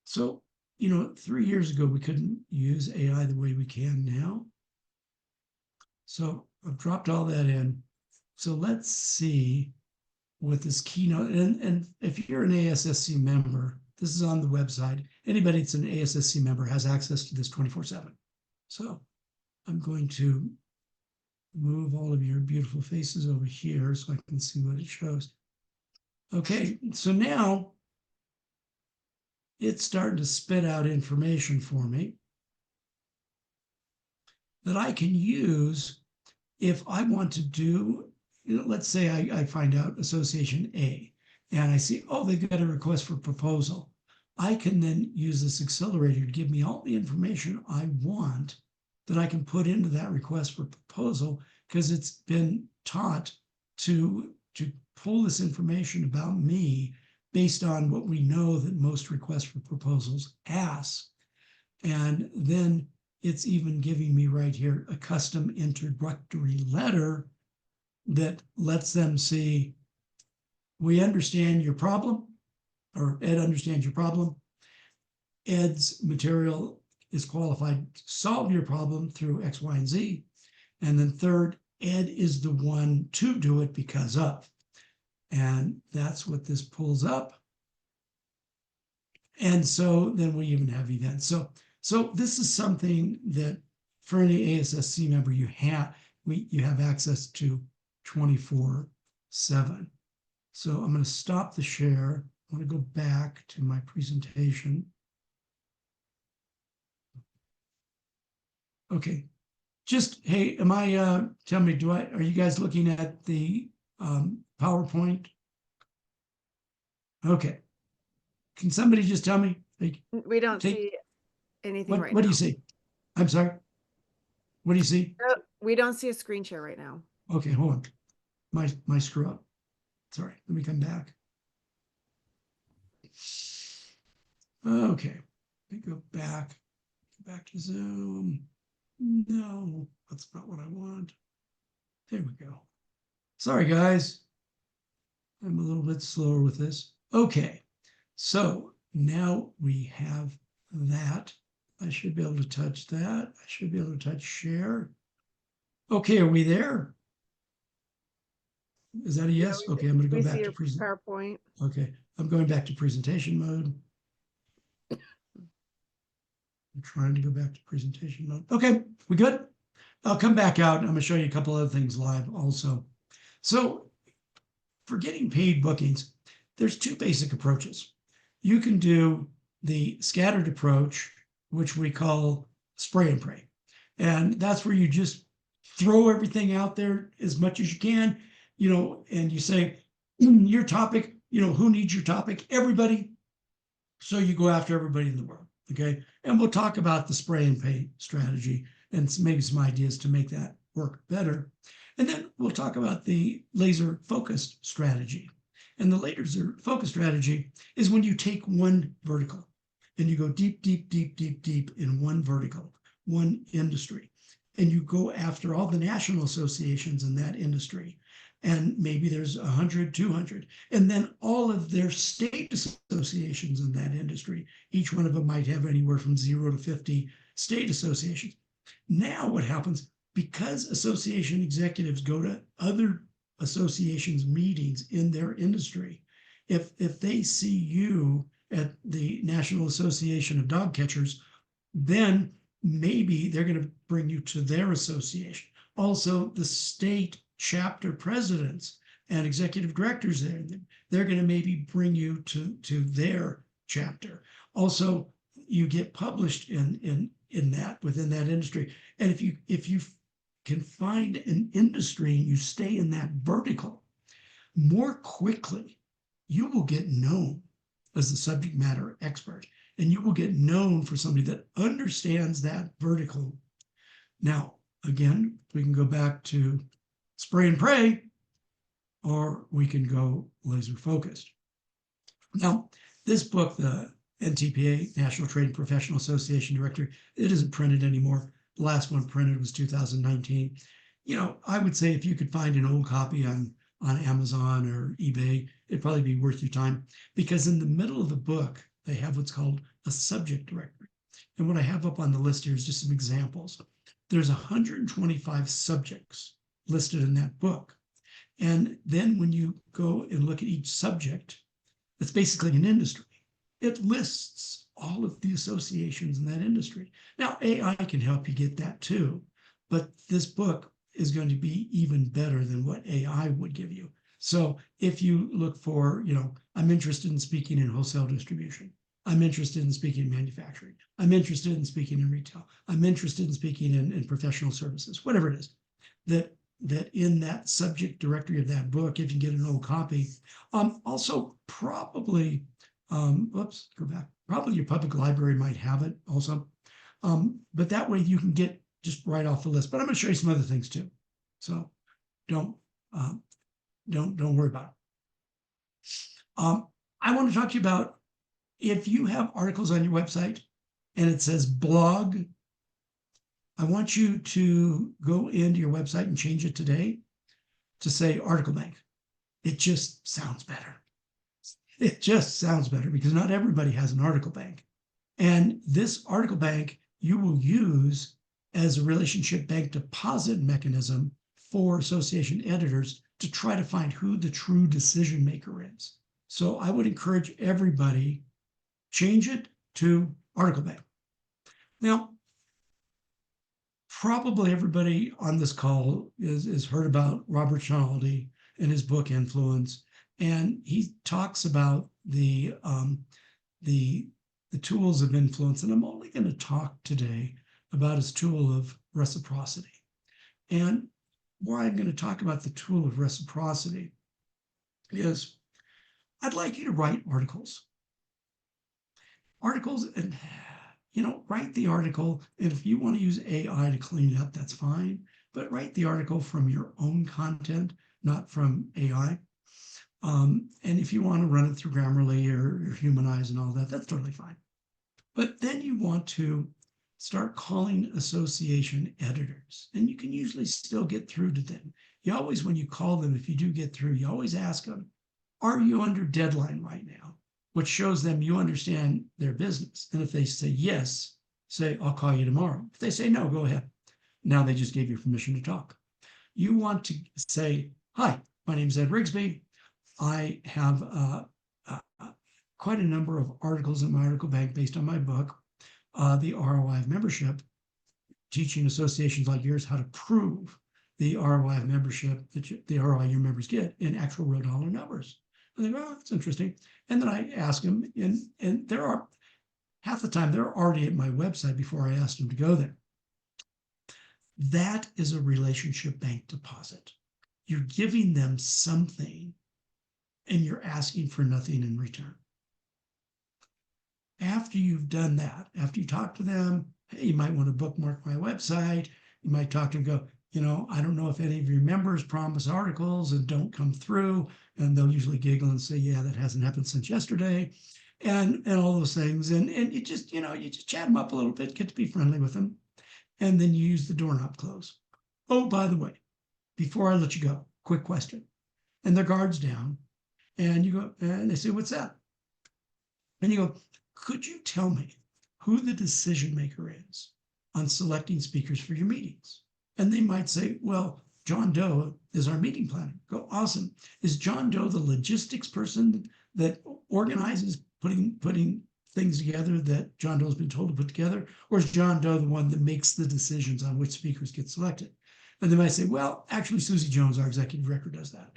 So, 3 years ago, we couldn't use AI the way we can now. So I've dropped all that in. So let's see what this keynote, and if you're an ASSC member, this is on the website. Anybody that's an ASSC member has access to this 24/7. So I'm going to move all of your beautiful faces over here so I can see what it shows. Okay, so now it's starting to spit out information for me that I can use if I want to do, let's say I find out Association A and I see, oh, they've got a request for proposal. I can then use this accelerator to give me all the information I want that I can put into that request for proposal, because it's been taught to pull this information about me based on what we know that most requests for proposals ask. And then it's even giving me right here a custom introductory letter that lets them see, we understand your problem, or Ed understands your problem. Ed's material is qualified to solve your problem through X, Y, and Z. And then third, Ed is the one to do it because of. And that's what this pulls up. And so then we even have events. So this is something that for any ASSC member you have access to 24/7. So I'm going to stop the share. I want to go back to my presentation. Okay. Just, hey, tell me, are you guys looking at the PowerPoint? Okay. Can somebody just tell me? We don't see anything right now. What do you see? I'm sorry. What do you see? We don't see a screen share right now. Okay, hold on. My screw up. Sorry, let me come back. Okay, let me go back to Zoom. No, that's not what I want. There we go. Sorry, guys. I'm a little bit slower with this. Okay, so now we have that. I should be able to touch that. I should be able to touch share. Okay, are we there? Is that a yes? Yeah, okay, I'm going to go back to PowerPoint. Okay, I'm going back to presentation mode. I'm trying to go back to presentation mode. Okay, we good? I'll come back out and I'm going to show you a couple other things live also. So for getting paid bookings, there's two basic approaches. You can do the scattered approach, which we call spray and pray. And that's where you just throw everything out there as much as you can, and you say, your topic, who needs your topic? Everybody. So you go after everybody in the world. Okay. And we'll talk about the spray and pay strategy and maybe some ideas to make that work better. And then we'll talk about the laser focused strategy. And the laser focused strategy is when you take one vertical and you go deep, deep, deep, deep, deep in one vertical, one industry, and you go after all the national associations in that industry. And maybe there's 100, 200, and then all of their state associations in that industry. Each one of them might have anywhere from 0 to 50 state associations. Now what happens, because association executives go to other associations meetings in their industry, if they see you at the National Association of Dog Catchers, then maybe they're going to bring you to their association. Also, the state chapter presidents and executive directors there, they're going to maybe bring you to their chapter. Also, you get published in that, within that industry. And if you can find an industry and you stay in that vertical, more quickly you will get known as the subject matter expert, and you will get known for somebody that understands that vertical. Now, again, we can go back to spray and pray, or we can go laser focused. Now, this book, the NTPA, National Trade Professional Association Directory, it isn't printed anymore. The last one printed was 2019. I would say if you could find an old copy on Amazon or eBay, it'd probably be worth your time, because in the middle of the book, they have what's called a subject directory. And what I have up on the list here is just some examples. There's 125 subjects listed in that book. And then when you go and look at each subject, it's basically an industry. It lists all of the associations in that industry. Now, AI can help you get that too, but this book is going to be even better than what AI would give you. So if you look for, I'm interested in speaking in wholesale distribution. I'm interested in speaking in manufacturing. I'm interested in speaking in retail. I'm interested in speaking in professional services, whatever it is, that that in that subject directory of that book, if you get an old copy, also probably, oops, go back, probably your public library might have it also. But that way you can get just right off the list. But I'm going to show you some other things too. So don't worry about it. I want to talk to you about if you have articles on your website and it says blog, I want you to go into your website and change it today to say article bank. It just sounds better. It just sounds better because not everybody has an article bank. And this article bank you will use as a relationship bank deposit mechanism for association editors to try to find who the true decision maker is. So I would encourage everybody, change it to article bank. Now, probably everybody on this call is heard about Robert Cialdi and his book Influence, and he talks about the tools of influence. And I'm only going to talk today about his tool of reciprocity. And why I'm going to talk about the tool of reciprocity is I'd like you to write articles. Articles, and write the article. And if you want to use AI to clean it up, that's fine. But write the article from your own content, not from AI. And if you want to run it through Grammarly or Humanize and all that, that's totally fine. But then you want to start calling association editors, and you can usually still get through to them. You always, when you call them, if you do get through, you always ask them, are you under deadline right now? Which shows them you understand their business. And if they say yes, say, I'll call you tomorrow. If they say no, go ahead. Now they just gave you permission to talk. You want to say, hi, my name is Ed Rigsbee. I have quite a number of articles in my article bank based on my book, The ROI of Membership, teaching associations like yours how to prove the ROI of membership, the ROI your members get in actual real dollar numbers. And they go, oh, that's interesting. And then I ask them, and there are, half the time, they're already at my website before I asked them to go there. That is a relationship bank deposit. You're giving them something and you're asking for nothing in return. After you've done that, after you talk to them, hey, you might want to bookmark my website. You might talk to them and go, I don't know if any of your members promise articles and don't come through. And they'll usually giggle and say, yeah, that hasn't happened since yesterday. And all those things. And you just chat them up a little bit, get to be friendly with them. And then you use the doorknob close. Oh, by the way, before I let you go, quick question. And their guard's down. And you go, and they say, what's that? And you go, could you tell me who the decision maker is on selecting speakers for your meetings? And they might say, well, John Doe is our meeting planner. Go, awesome. Is John Doe the logistics person that organizes putting things together that John Doe's been told to put together? Or is John Doe the one that makes the decisions on which speakers get selected? And they might say, well, actually, Susie Jones, our executive director, does that.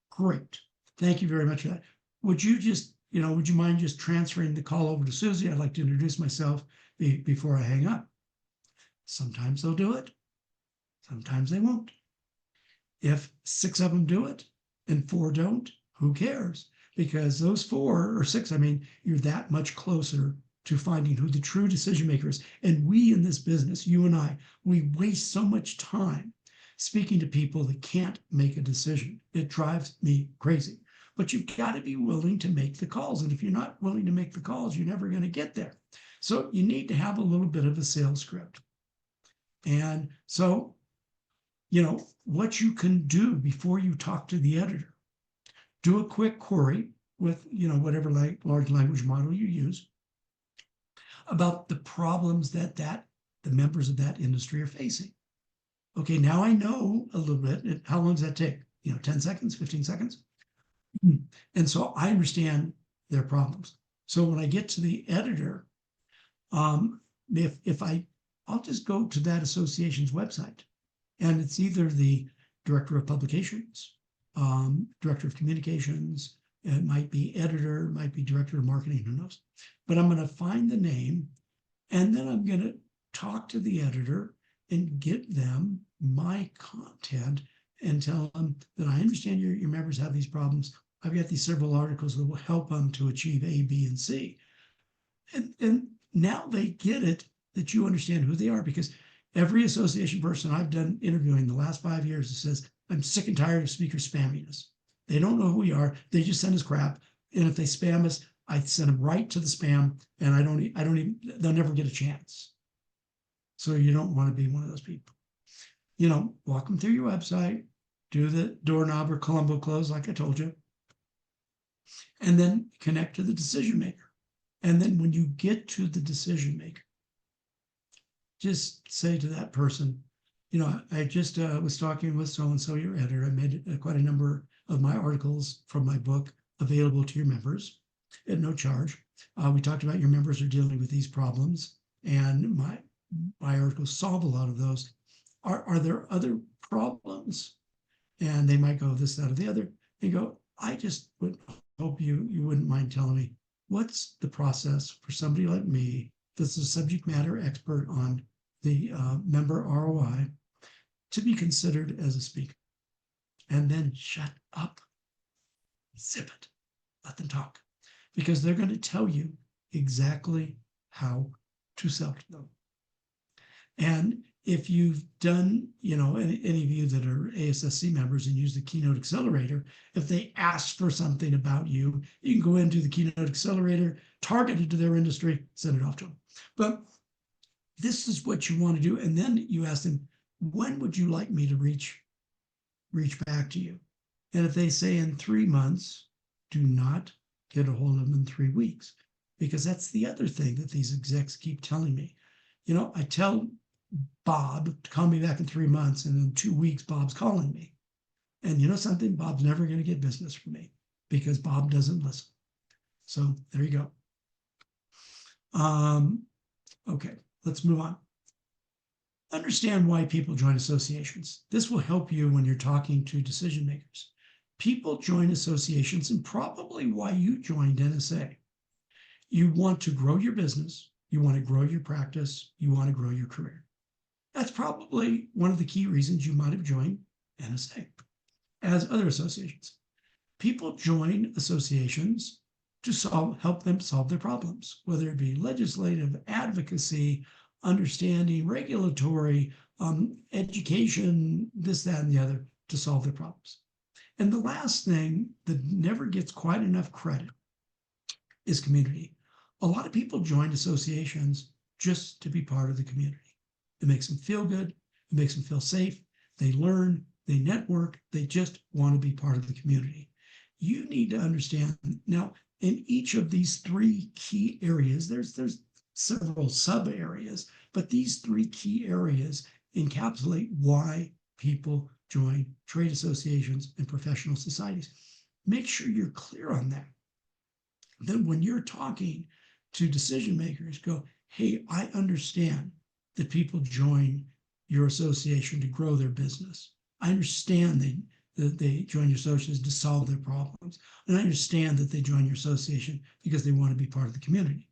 Great. Thank you very much for that. Would you mind just transferring the call over to Susie? I'd like to introduce myself before I hang up. Sometimes they'll do it. Sometimes they won't. If 6 of them do it and 4 don't, who cares? Because those 4 or 6, you're that much closer to finding who the true decision maker is. And we in this business, you and I, we waste so much time speaking to people that can't make a decision. It drives me crazy. But you've got to be willing to make the calls. And if you're not willing to make the calls, you're never going to get there. So you need to have a little bit of a sales script. And so, what you can do before you talk to the editor, do a quick query with, whatever large language model you use about the problems that the members of that industry are facing. Okay, now I know a little bit. How long does that take? 10 seconds, 15 seconds? And so I understand their problems. So when I get to the editor, I'll just go to that association's website, and it's either the director of publications, director of communications, it might be editor, it might be director of marketing, who knows? But I'm going to find the name, and then I'm going to talk to the editor and get them my content and tell them that I understand your members have these problems. I've got these several articles that will help them to achieve A, B, and C. And now they get it that you understand who they are, because every association person I've done interviewing the last 5 years says, I'm sick and tired of speakers spamming us. They don't know who we are. They just send us crap. And if they spam us, I send them right to the spam, and I don't even, they'll never get a chance. So you don't want to be one of those people. Walk them through your website, do the doorknob or Columbo close, like I told you, and then connect to the decision maker. And then when you get to the decision maker, just say to that person, I just was talking with so-and-so, your editor. I made quite a number of my articles from my book available to your members at no charge. We talked about your members are dealing with these problems, and my articles solve a lot of those. Are there other problems? And they might go this, that, or the other. And go, I just would hope you wouldn't mind telling me, what's the process for somebody like me that's a subject matter expert on the member ROI to be considered as a speaker? And then shut up, zip it, let them talk, because they're going to tell you exactly how to sell to them. And if you've done, any of you that are ASSC members and use the Keynote Accelerator, if they ask for something about you, you can go into the Keynote Accelerator, target it to their industry, send it off to them. But this is what you want to do. And then you ask them, when would you like me to reach back to you? And if they say in 3 months, do not get a hold of them in 3 weeks, because that's the other thing that these execs keep telling me. I tell Bob to call me back in 3 months, and in 2 weeks, Bob's calling me. And you know something? Bob's never going to get business from me because Bob doesn't listen. So there you go. Okay, let's move on. Understand why people join associations. This will help you when you're talking to decision makers. People join associations, and probably why you joined NSA. You want to grow your business, you want to grow your practice, you want to grow your career. That's probably one of the key reasons you might have joined NSA, as other associations. People join associations to help them solve their problems, whether it be legislative, advocacy, understanding, regulatory, education, this, that, and the other, to solve their problems. And the last thing that never gets quite enough credit is community. A lot of people join associations just to be part of the community. It makes them feel good. It makes them feel safe. They learn, they network, they just want to be part of the community. You need to understand now, in each of these 3 key areas, there's several sub areas, but these 3 key areas encapsulate why people join trade associations and professional societies. Make sure you're clear on that. Then when you're talking to decision makers, go, hey, I understand that people join your association to grow their business. I understand that they join your association to solve their problems. And I understand that they join your association because they want to be part of the community.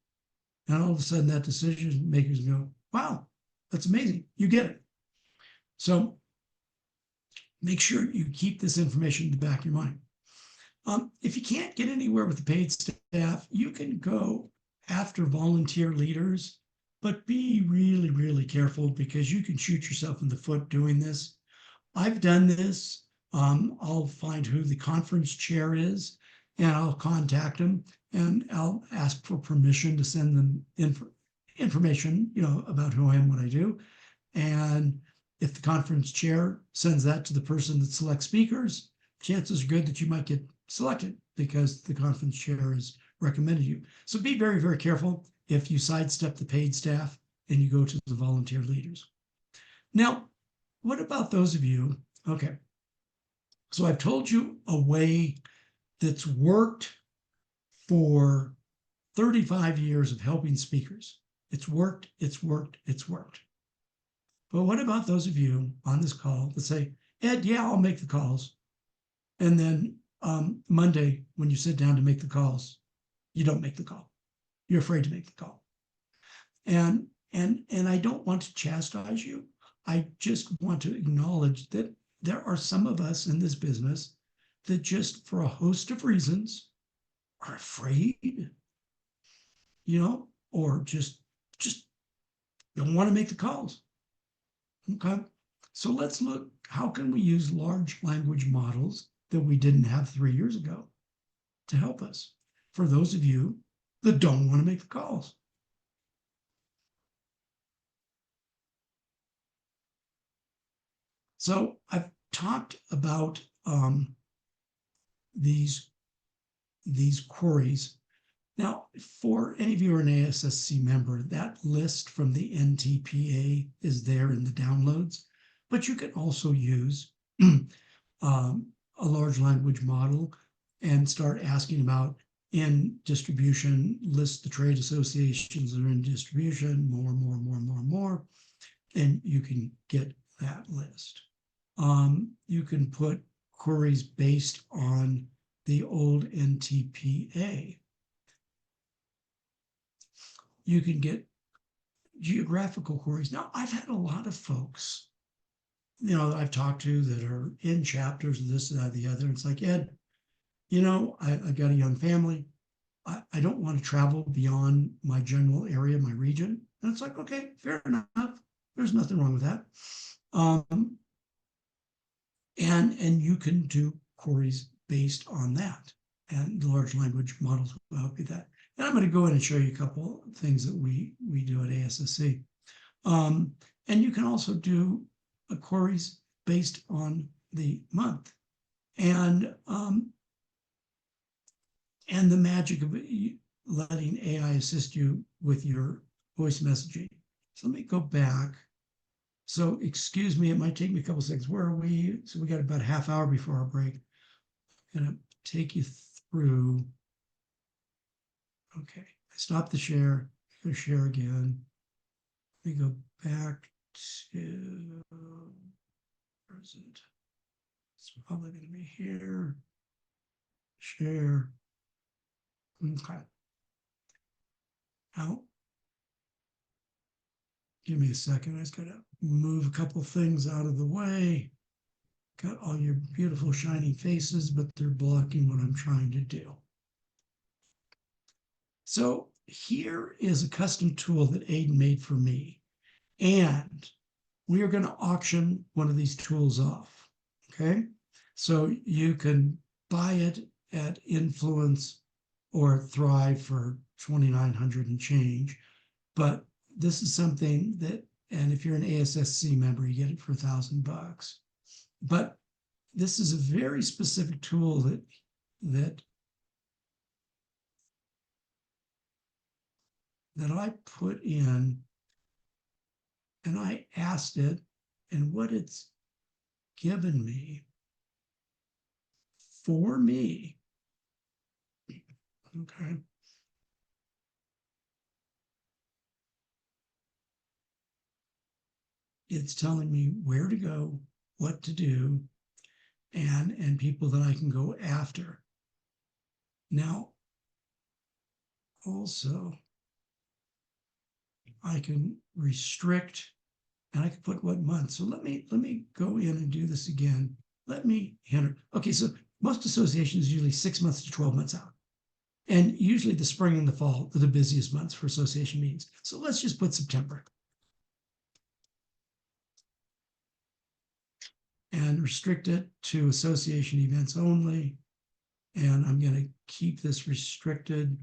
And all of a sudden that decision makers go, wow, that's amazing. You get it. So make sure you keep this information in the back of your mind. If you can't get anywhere with the paid staff, you can go after volunteer leaders, but be really, really careful, because you can shoot yourself in the foot doing this. I've done this. I'll find who the conference chair is, and I'll contact them, and I'll ask for permission to send them information, about who I am, what I do. And if the conference chair sends that to the person that selects speakers, chances are good that you might get selected because the conference chair has recommended you. So be very, very careful if you sidestep the paid staff and you go to the volunteer leaders. Now, what about those of you? Okay, so I've told you a way that's worked for 35 years of helping speakers. It's worked, it's worked, it's worked. But what about those of you on this call that say, Ed, yeah, I'll make the calls. And then Monday, when you sit down to make the calls, you don't make the call. You're afraid to make the call. And I don't want to chastise you. I just want to acknowledge that there are some of us in this business that just for a host of reasons are afraid, or just don't want to make the calls. Okay. So let's look, how can we use large language models that we didn't have 3 years ago to help us? For those of you that don't want to make the calls. So I've talked about these queries. Now, for any of you who are an ASSC member, that list from the NTPA is there in the downloads, but you can also use a large language model and start asking about in distribution, list the trade associations that are in distribution, more, and you can get that list. You can put queries based on the old NTPA. You can get geographical queries. Now, I've had a lot of folks, that I've talked to that are in chapters of this, that, the other. It's like, Ed, I've got a young family. I don't want to travel beyond my general area, my region. And it's like, okay, fair enough. There's nothing wrong with that. And you can do queries based on that. And the large language models will help you that. And I'm going to go in and show you a couple of things that we do at ASSC. And you can also do queries based on the month. And the magic of letting AI assist you with your voice messaging. So let me go back. So excuse me, it might take me a couple seconds. Where are we? So we got about a half hour before our break. I'm going to take you through. Okay, I stopped the share. I'm going to share again. Let me go back to, where is it? It's probably going to be here. Share. Okay. Now, give me a second. I just got to move a couple things out of the way. Got all your beautiful shiny faces, but they're blocking what I'm trying to do. So here is a custom tool that Aiden made for me. And we are going to auction one of these tools off. Okay. So you can buy it at Influence or Thrive for $2,900 and change. But this is something that, and if you're an ASSC member, you get it for $1,000. But this is a very specific tool that I put in, and I asked it, and what it's given me for me. Okay. It's telling me where to go, what to do, and people that I can go after. Now, also, I can restrict, and I can put what month. So let me go in and do this again. Let me enter. Okay, so most associations usually 6 months to 12 months out. And usually the spring and the fall are the busiest months for association meetings. So let's just put September. And restrict it to association events only. And I'm going to keep this restricted.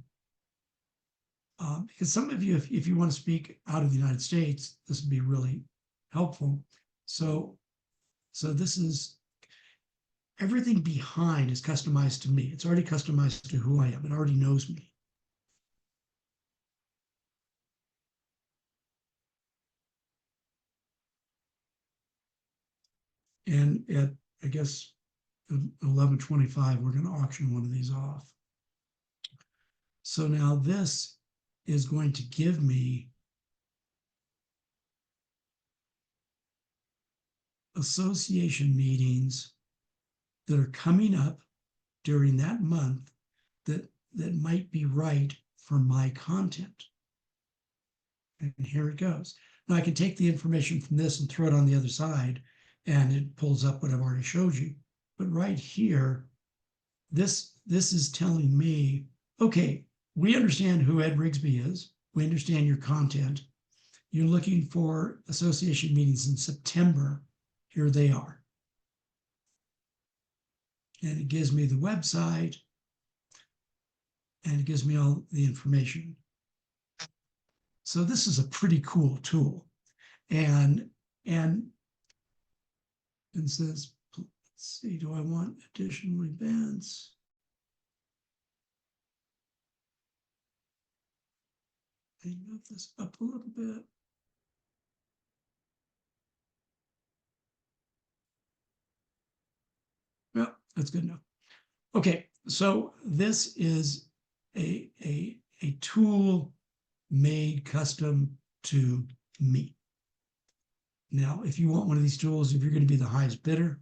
Because some of you, if you want to speak out of the United States, this would be really helpful. So this is, everything behind is customized to me. It's already customized to who I am. It already knows me. And at, I guess, 11:25, we're going to auction one of these off. So now this is going to give me association meetings that are coming up during that month that might be right for my content. And here it goes. Now I can take the information from this and throw it on the other side and it pulls up what I've already showed you. But right here, this is telling me, okay, we understand who Ed Rigsbee is. We understand your content. You're looking for association meetings in September. Here they are. And it gives me the website, and it gives me all the information. So this is a pretty cool tool. And says, let's see, do I want additional events? Let me move this up a little bit. Well, that's good enough. Okay, so this is a tool made custom to me. Now, if you want one of these tools, if you're going to be the highest bidder,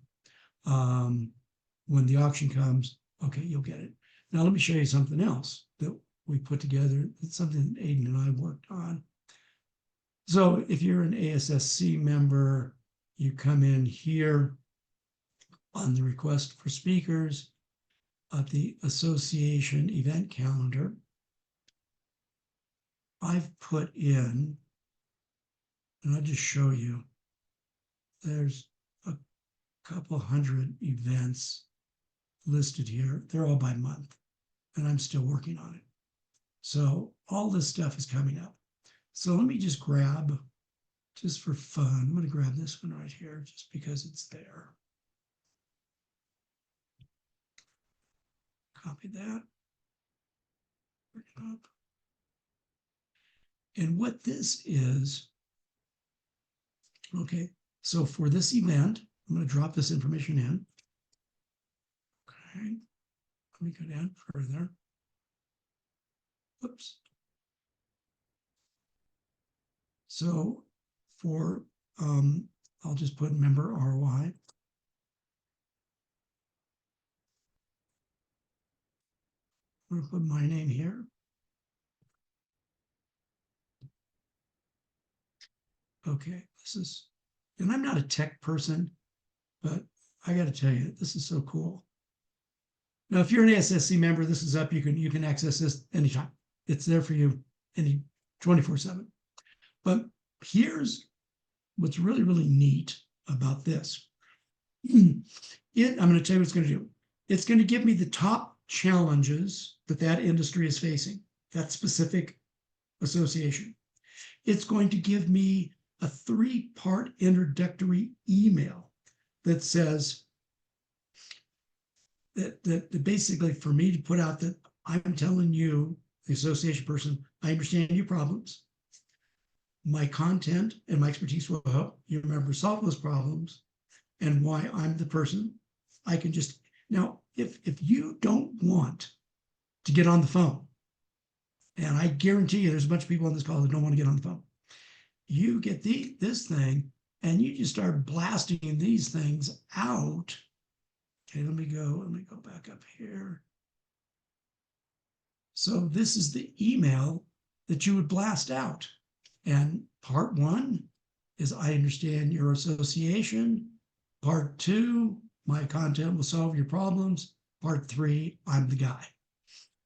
when the auction comes, okay, you'll get it. Now, let me show you something else that we put together. It's something that Aiden and I worked on. So if you're an ASSC member, you come in here on the request for speakers of the association event calendar. I've put in, and I'll just show you, there's a couple hundred events listed here. They're all by month, and I'm still working on it. So all this stuff is coming up. So let me just grab, just for fun, I'm going to grab this one right here just because it's there. Copy that. Bring it up. And what this is, okay, so for this event, I'm going to drop this information in. Okay, let me go down further. Oops. So for, I'll just put member ROI. I'm going to put my name here. Okay, this is, and I'm not a tech person, but I got to tell you, this is so cool. Now, if you're an ASSC member, this is up. You can access this anytime. It's there for you, 24/7. But here's what's really, really neat about this. I'm going to tell you what it's going to do. It's going to give me the top challenges that industry is facing, that specific association. It's going to give me a 3-part introductory email that says that basically for me to put out that I'm telling you, the association person, I understand your problems. My content and my expertise will help you remember solve those problems, and why I'm the person. I can just, now, if you don't want to get on the phone, and I guarantee you there's a bunch of people on this call that don't want to get on the phone, you get this thing and you just start blasting these things out. Okay, let me go back up here. So this is the email that you would blast out. And part 1 is I understand your association. Part 2, my content will solve your problems. Part 3, I'm the guy.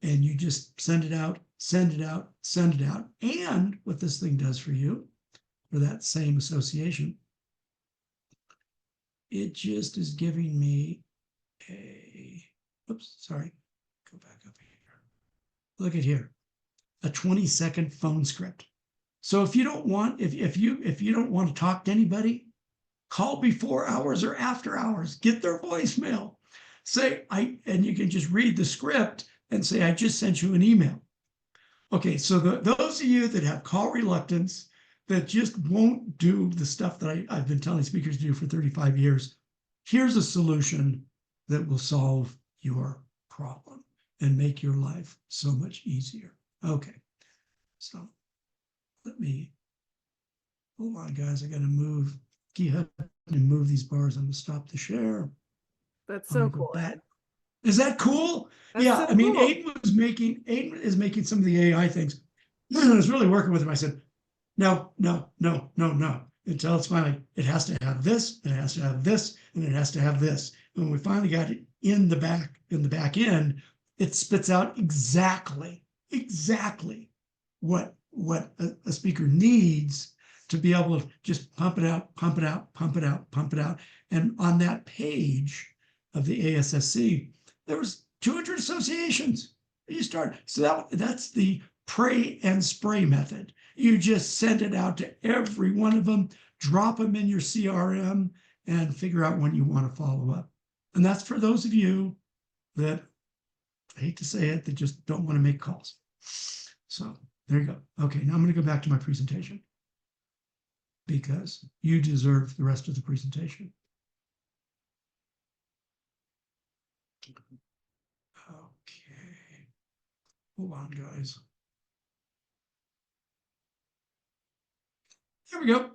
And you just send it out, send it out, send it out. And what this thing does for you, for that same association, it just is giving me oops, sorry, go back up here. Look at here, a 20-second phone script. So if you don't want, if you don't want to talk to anybody, call before hours or after hours, get their voicemail. Say, and you can just read the script and say, I just sent you an email. Okay, so those of you that have call reluctance, that just won't do the stuff that I've been telling speakers to do for 35 years, here's a solution that will solve your problem and make your life so much easier. Okay, so let me, hold on guys, I gotta move, help me move these bars. I'm gonna stop the share. That's so cool, Ed. Is that cool? That's yeah, so I mean, cool. Aiden is making some of the AI things. I was really working with him. I said, no. until it's finally, it has to have this, and it has to have this, and it has to have this. When we finally got it in the back end, it spits out exactly what a speaker needs to be able to just pump it out, pump it out, pump it out, pump it out. And on that page of the ASSC, there was 200 associations. You start, so that's the pray and spray method. You just send it out to every one of them, drop them in your CRM, and figure out when you want to follow up. And that's for those of you that, I hate to say it, that just don't want to make calls. So there you go. Okay, now I'm going to go back to my presentation because you deserve the rest of the presentation. Okay, hold on, guys. There we go.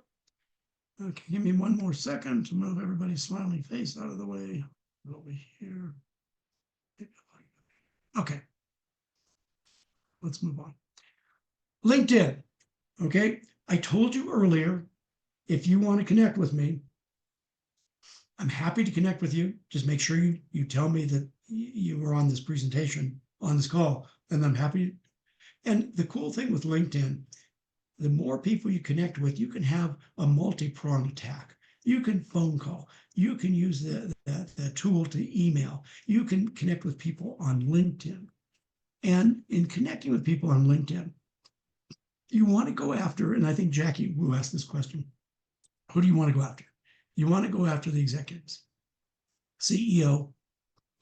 Okay, give me one more second to move everybody's smiley face out of the way. Over here. Okay, let's move on. LinkedIn. Okay, I told you earlier, if you want to connect with me, I'm happy to connect with you. Just make sure you tell me that you were on this presentation, on this call, and I'm happy. And the cool thing with LinkedIn, the more people you connect with, you can have a multi-pronged attack. You can phone call. You can use the tool to email. You can connect with people on LinkedIn. And in connecting with people on LinkedIn, you want to go after, and I think Jackie Wu asked this question, who do you want to go after? You want to go after the executives. CEO,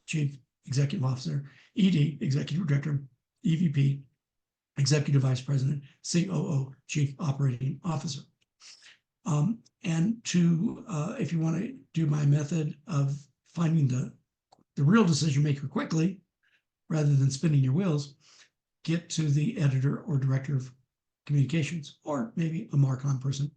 Chief Executive Officer, ED, Executive Director, EVP, Executive Vice President, COO, Chief Operating Officer. And to, if you want to do my method of finding the real decision maker quickly, rather than spinning your wheels, get to the editor or director of communications, or maybe a Marcom person,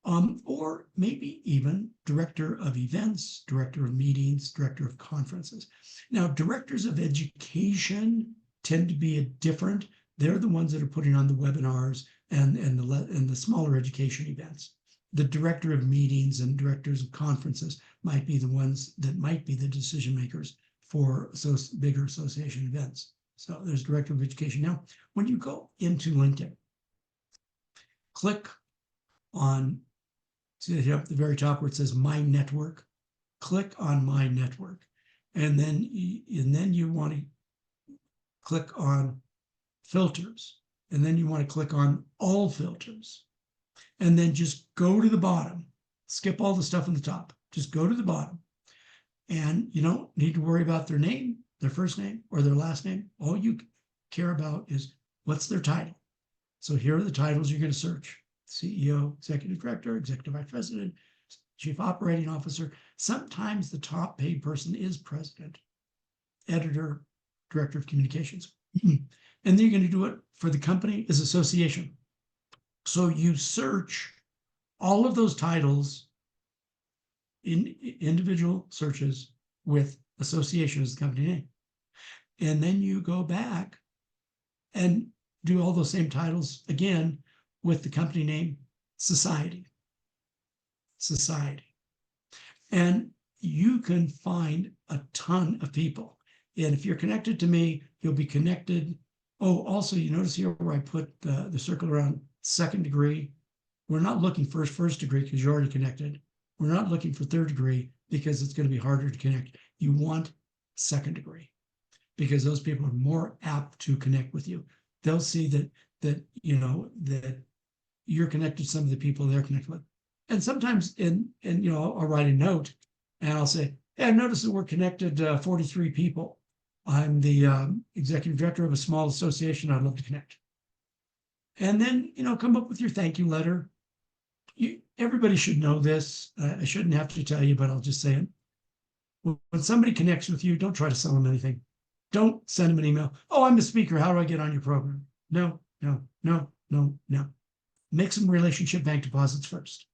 or maybe even director of events, director of meetings, director of conferences. Now, directors of education tend to be different. They're the ones that are putting on the webinars and the smaller education events. The director of meetings and directors of conferences might be the ones that might be the decision makers for bigger association events. So there's director of education. Now, when you go into LinkedIn, click on, see here at the very top where it says My Network. Click on My Network, and then you want to click on Filters, and then you want to click on All Filters, and then just go to the bottom. Skip all the stuff on the top. Just go to the bottom, and you don't need to worry about their name, their first name, or their last name. All you care about is what's their title. So here are the titles you're going to search: CEO, Executive Director, Executive Vice President, Chief Operating Officer. Sometimes the top paid person is President, Editor, Director of Communications. And then you're going to do it for the company as association. So you search all of those titles in individual searches with association as the company name. And then you go back and do all those same titles again with the company name, society. And you can find a ton of people. And if you're connected to me, you'll be connected. Oh, also, you notice here where I put the circle around second degree. We're not looking for first degree because you're already connected. We're not looking for third degree because it's going to be harder to connect. You want second degree because those people are more apt to connect with you. They'll see that you're connected to some of the people they're connected with. And sometimes I'll write a note and I'll say, hey, I noticed that we're connected 43 people. I'm the executive director of a small association. I'd love to connect. And then, come up with your thank you letter. Everybody should know this. I shouldn't have to tell you, but I'll just say it. When somebody connects with you, don't try to sell them anything. Don't send them an email. Oh, I'm a speaker. How do I get on your program? No. Make some relationship bank deposits first.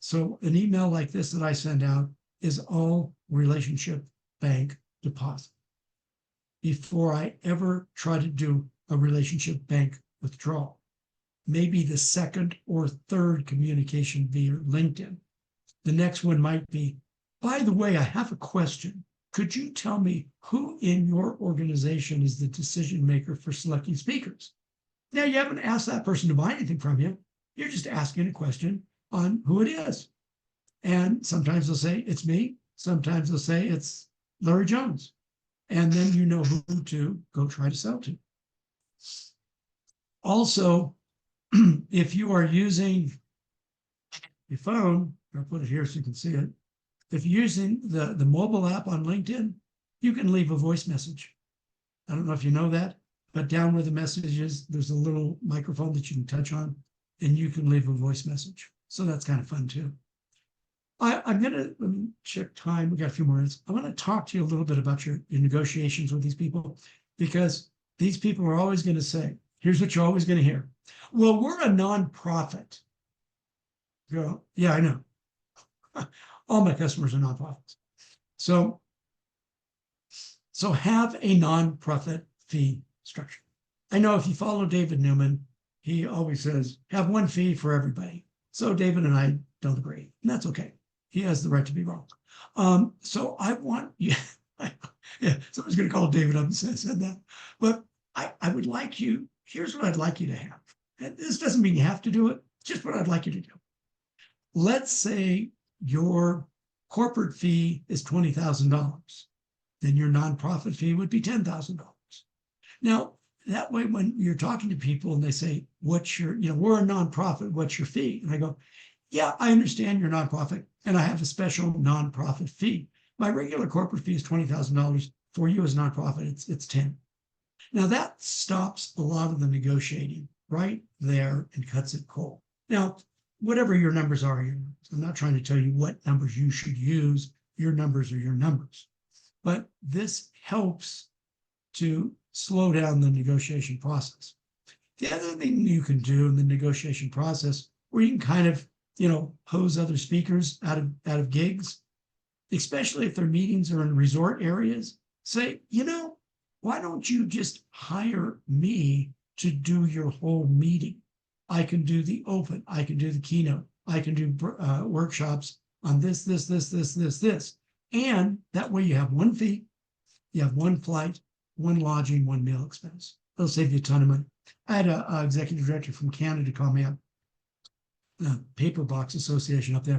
So an email like this that I send out is all relationship bank deposit before I ever try to do a relationship bank withdrawal. maybe the second or third communication via LinkedIn. The next one might be, by the way, I have a question. Could you tell me who in your organization is the decision maker for selecting speakers? Now, you haven't asked that person to buy anything from you. You're just asking a question on who it is. And sometimes they'll say, it's me. Sometimes they'll say, it's Larry Jones. And then you know who to go try to sell to. Also, if you are using your phone, I'll put it here so you can see it. If you're using the mobile app on LinkedIn, you can leave a voice message. I don't know if you know that, but down where the message is, there's a little microphone that you can touch on, and you can leave a voice message. So that's kind of fun too. I'm going to let me check time. We got a few more minutes. I want to talk to you a little bit about your negotiations with these people, because these people are always going to say, here's what you're always going to hear. Well, we're a nonprofit. You go, yeah, I know. All my customers are nonprofits. So have a nonprofit fee structure. I know if you follow David Newman, he always says, have one fee for everybody. So David and I don't agree, and that's okay. He has the right to be wrong. So I want you, yeah, someone's going to call David up and say I said that, but I would like you, here's what I'd like you to have. And this doesn't mean you have to do it, just what I'd like you to do. Let's say your corporate fee is $20,000. Then your nonprofit fee would be $10,000. Now, that way, when you're talking to people and they say, what's your, we're a nonprofit, what's your fee? And I go, yeah, I understand you're a nonprofit, and I have a special nonprofit fee. My regular corporate fee is $20,000. For you as a nonprofit, it's 10. Now that stops a lot of the negotiating right there and cuts it cold. Now, whatever your numbers are, I'm not trying to tell you what numbers you should use. Your numbers are your numbers. But this helps to slow down the negotiation process. The other thing you can do in the negotiation process, where you can kind of, hose other speakers out of gigs, especially if their meetings are in resort areas, say, why don't you just hire me to do your whole meeting? I can do the open, I can do the keynote, I can do workshops on this. And that way you have one fee, you have one flight, one lodging, one meal expense. It'll save you a ton of money. I had an executive director from Canada call me up, the Paper Box Association up there.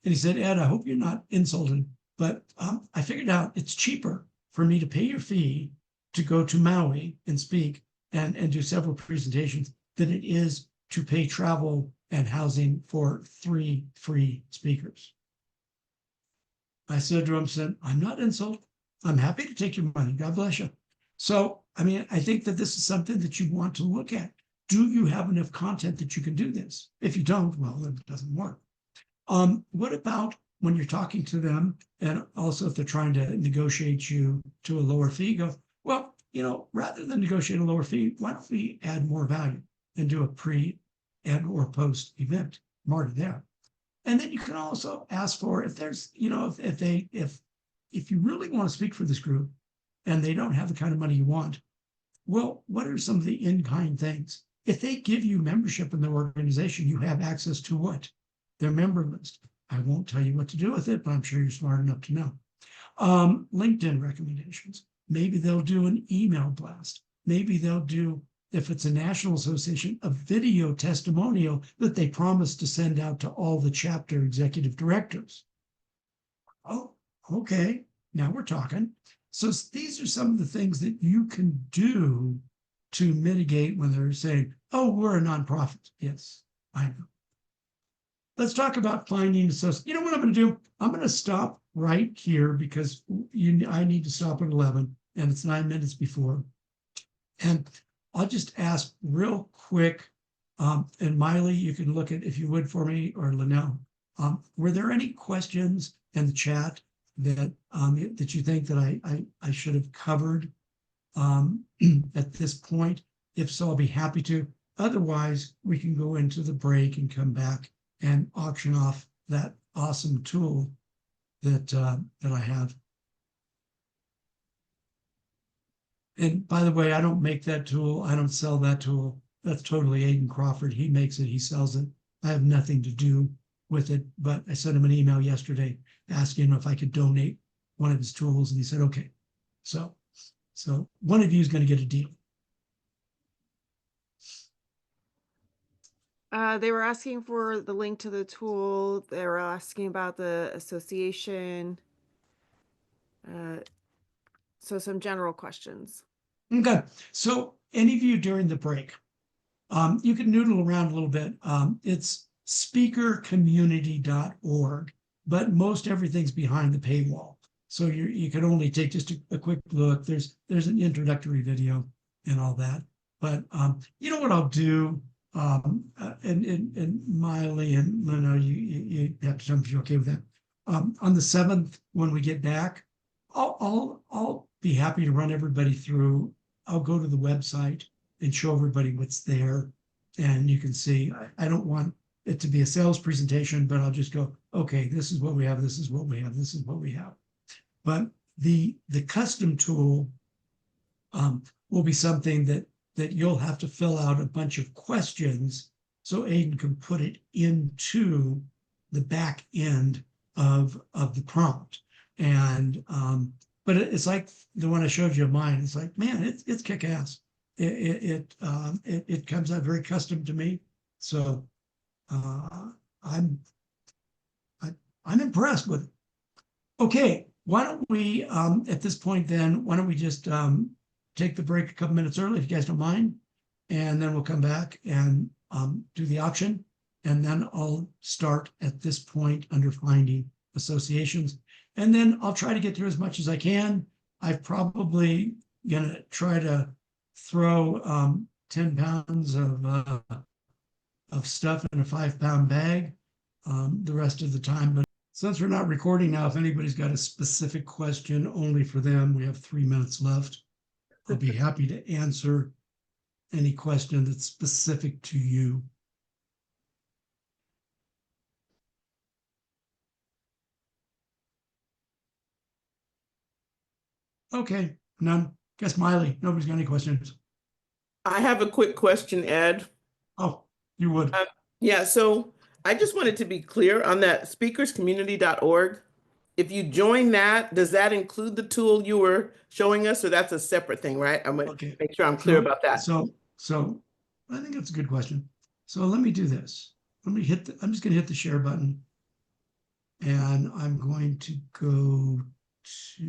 And he said, Ed, I hope you're not insulted, but I figured out it's cheaper for me to pay your fee to go to Maui and speak and do several presentations than it is to pay travel and housing for 3 free speakers. I said to him, I'm not insulted. I'm happy to take your money. God bless you. So, I think that this is something that you want to look at. Do you have enough content that you can do this? If you don't, well, it doesn't work. What about when you're talking to them, and also if they're trying to negotiate you to a lower fee, go, well, rather than negotiate a lower fee, why don't we add more value and do a pre and or post event? I'm already there. And then you can also ask for, if there's, if you really want to speak for this group and they don't have the kind of money you want, well, what are some of the in-kind things? If they give you membership in their organization, you have access to what? Their member list. I won't tell you what to do with it, but I'm sure you're smart enough to know. LinkedIn recommendations. Maybe they'll do an email blast. Maybe they'll do, if it's a national association, a video testimonial that they promise to send out to all the chapter executive directors. Oh, okay, now we're talking. So these are some of the things that you can do to mitigate when they're saying, oh, we're a nonprofit. Yes, I know. Let's talk about finding associates. You know what I'm going to do? I'm going to stop right here because I need to stop at 11 and it's 9 minutes before. And I'll just ask real quick, and Miley, you can look at, if you would for me, or Linnell, were there any questions in the chat that that you think that I should have covered at this point? If so, I'll be happy to. Otherwise, we can go into the break and come back and auction off that awesome tool that I have. And by the way, I don't make that tool. I don't sell that tool. that's totally Aiden Crawford. He makes it, he sells it. I have nothing to do with it, but I sent him an email yesterday asking him if I could donate one of his tools, and he said, okay. So one of you is going to get a deal. They were asking for the link to the tool. They were asking about the association. So some general questions. Okay. So any of you during the break, you can noodle around a little bit. It's speakercommunity.org, but most everything's behind the paywall. So you can only take just a quick look. There's an introductory video and all that. But you know what I'll do? And Miley and Leno, you have to tell me if you're okay with that. On the 7th, when we get back, I'll be happy to run everybody through. I'll go to the website and show everybody what's there. And you can see, I don't want it to be a sales presentation, but I'll just go, okay, this is what we have, this is what we have, this is what we have. But the custom tool will be something that you'll have to fill out a bunch of questions so Aiden can put it into the back end of the prompt. And but it's like the one I showed you of mine. It's like, man, it's kick-ass. It comes out very custom to me. So I'm impressed with it. Okay, why don't we at this point then, why don't we just take the break a couple minutes early if you guys don't mind, and then we'll come back and do the auction, and then I'll start at this point under finding associations, and then I'll try to get through as much as I can. I'm probably gonna try to throw 10 pounds of stuff in a 5-pound bag the rest of the time. But since we're not recording now, if anybody's got a specific question only for them, we have 3 minutes left. I'll be happy to answer any question that's specific to you. Okay, none. Guess Miley, nobody's got any questions. I have a quick question, Ed. Oh, you would. Yeah, so I just wanted to be clear on that speakerscommunity.org. If you join that, does that include the tool you were showing us, or that's a separate thing, right? I'm gonna make sure I'm clear about that. So I think that's a good question. So let me do this. I'm just gonna hit the share button, and I'm going to go to,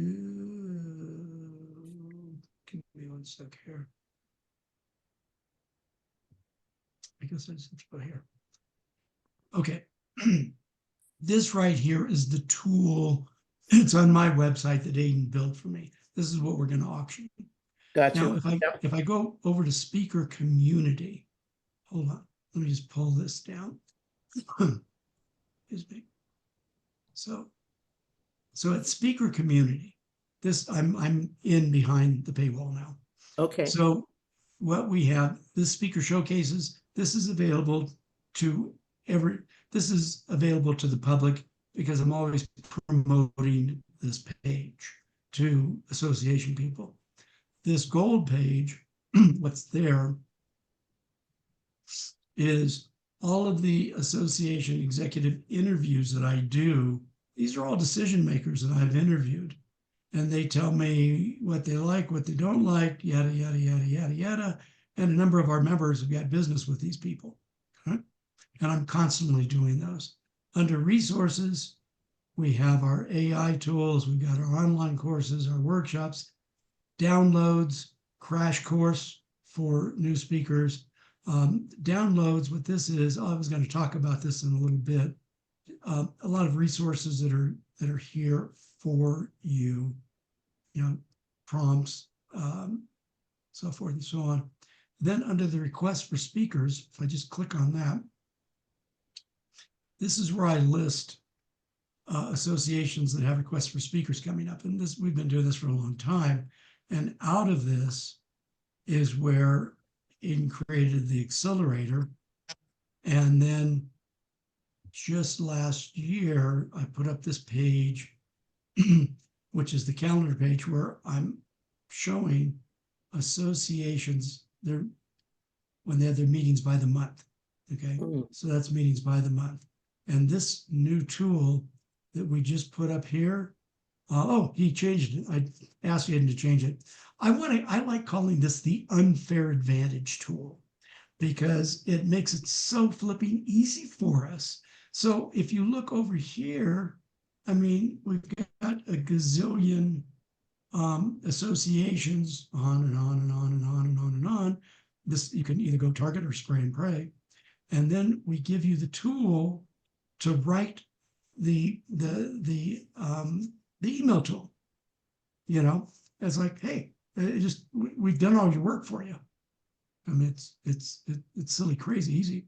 give me one sec here. I guess I just have to go here. Okay. This right here is the tool. It's on my website that Aiden built for me. This is what we're going to auction. Gotcha. Now, if I go over to speaker community, hold on, let me just pull this down. Excuse me. So at speaker community, this I'm in behind the paywall now. Okay. So what we have, this speaker showcases, this is available to this is available to the public because I'm always promoting this page to association people. This gold page, what's there is all of the association executive interviews that I do. These are all decision makers that I've interviewed, and they tell me what they like, what they don't like, yada, yada, yada, yada, yada. And a number of our members have got business with these people. Okay? And I'm constantly doing those. Under resources, we have our AI tools, we've got our online courses, our workshops, downloads, crash course for new speakers. Downloads, what this is, I was going to talk about this in a little bit. A lot of resources that are here for you, prompts, so forth and so on. Then under the request for speakers, if I just click on that, this is where I list associations that have requests for speakers coming up. And this, we've been doing this for a long time. And out of this is where Aiden created the accelerator. And then just last year, I put up this page, which is the calendar page where I'm showing associations. when they have their meetings by the month. Okay, Mm. so that's meetings by the month. And this new tool that we just put up here, oh, he changed it. I asked him to change it. I like calling this the unfair advantage tool because it makes it so flipping easy for us. So if you look over here, I mean, we've got a gazillion associations on and on and on and on and on and on. This, you can either go target or spray and pray. And then we give you the tool to write the email tool. You know, it's like, hey, we've done all your work for you. I mean, it's silly, crazy easy.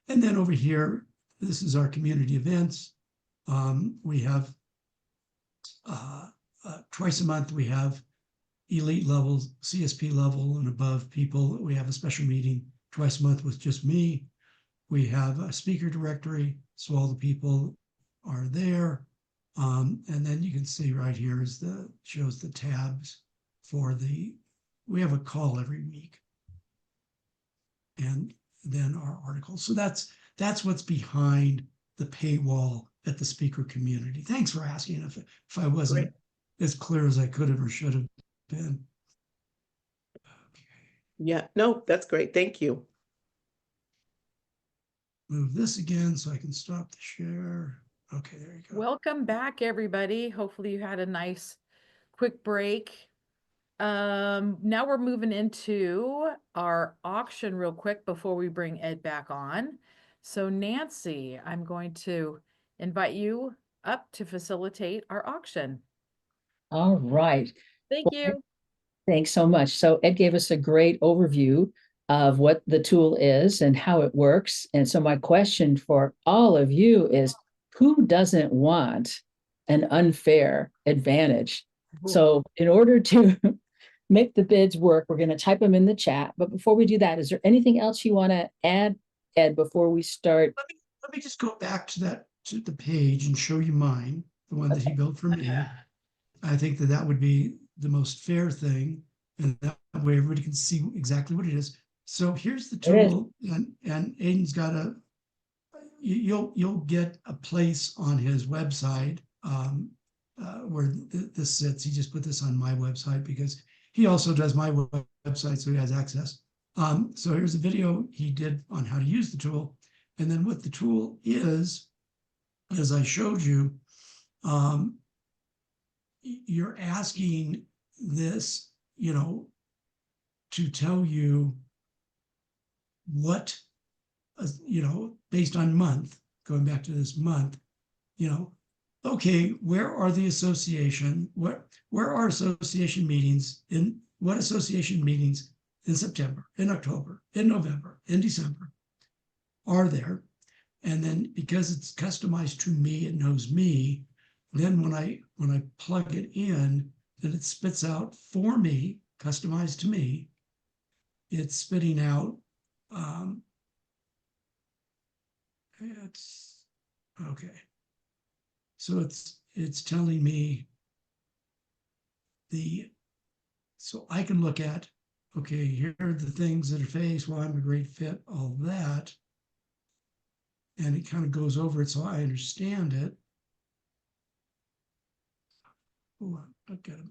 And then over here, this is our community events. We have twice a month, we have elite levels, CSP level and above people. We have a special meeting twice a month with just me. We have a speaker directory, so all the people are there. And then you can see right here shows the tabs for we have a call every week. And then our articles. So that's what's behind the paywall at the speaker community. Thanks for asking if I wasn't as clear as I could have or should have been. Okay. Yeah, no, that's great. Thank you. Move this again so I can stop the share. Okay, there you go. Welcome back, everybody. Hopefully you had a nice quick break. Now we're moving into our auction real quick before we bring Ed back on. So Nancy, I'm going to invite you up to facilitate our auction. All right. Thank you. Thanks so much. So Ed gave us a great overview of what the tool is and how it works. And so my question for all of you is, who doesn't want an unfair advantage? So in order to make the bids work, we're going to type them in the chat. But before we do that, is there anything else you want to add, Ed, before we start? Let me just go back to the page and show you mine, the one that he built for me. I think that would be the most fair thing, and that way everybody can see exactly what it is. So here's the tool, and Aiden's got you'll get a place on his website where this sits. He just put this on my website because he also does my website, so he has access. So here's a video he did on how to use the tool, and then what the tool is, as I showed you, you're asking this, to tell you what, based on month, going back to this month, okay, where are the association? Where are association meetings what association meetings in September, in October, in November, in December are there? And then because it's customized to me, it knows me. Then when I plug it in, then it spits out for me, customized to me. It's spitting out, it's okay. So it's telling me so I can look at, okay, here are the things that are faced, why I'm a great fit, all that. And it kind of goes over it so I understand it. Oh, I've got them.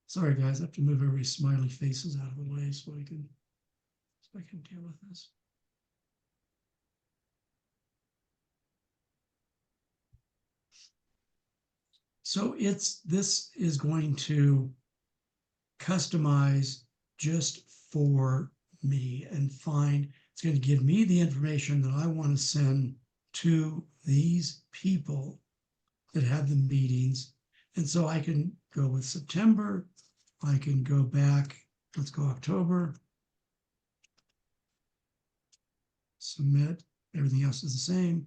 Sorry, guys, I have to move everybody's smiley faces out of the way so I can deal with this. So this is going to customize just for me and it's going to give me the information that I want to send to these people that have the meetings. And so I can go with September, I can go back, let's go October, submit, everything else is the same.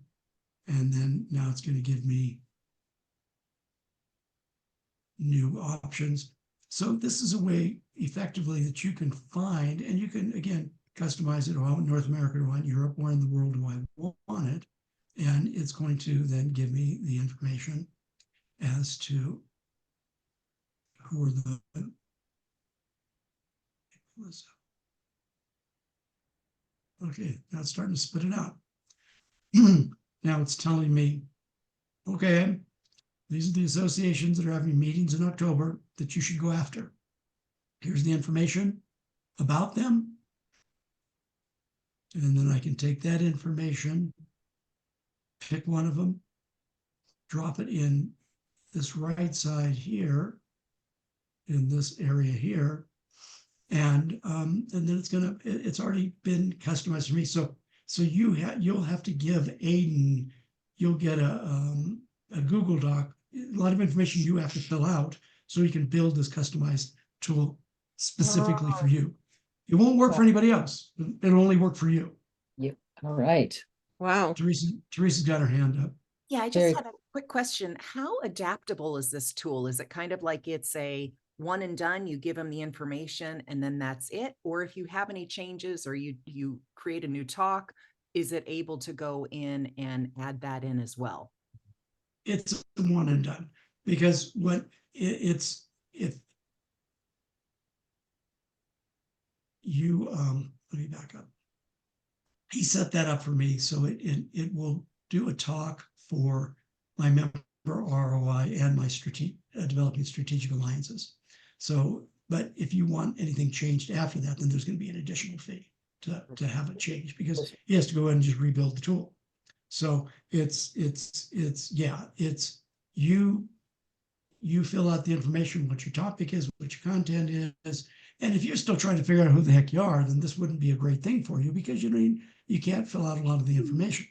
And then now it's going to give me new options. So this is a way effectively that you can find, and you can, again, customize it. Do I want North America, do I want Europe, where in the world do I want it? And it's going to then give me the information as to who are the Okay, now it's starting to spit it out. Now it's telling me, okay, these are the associations that are having meetings in October that you should go after. Here's the information about them. And then I can take that information, pick one of them, drop it in this right side here, in this area here. And then it's already been customized for me. So you'll have to give Aiden, you'll get a Google Doc, a lot of information you have to fill out so you can build this customized tool specifically for you. It won't work for anybody else. It'll only work for you. Yep. All right. Wow. Teresa's got her hand up. Yeah, I Very- just had a quick question. How adaptable is this tool? Is it kind of like it's a one and done, you give them the information and then that's it? Or if you have any changes or you create a new talk, is it able to go in and add that in as well? It's one and done because if you let me back up. He set that up for me so it will do a talk for my member ROI and my developing strategic alliances. So, but if you want anything changed after that, then there's going to be an additional fee to have it changed because he has to go in and just rebuild the tool. So it's you fill out the information, what your topic is, what your content is. And if you're still trying to figure out who the heck you are, then this wouldn't be a great thing for you because you can't fill out a lot of the information.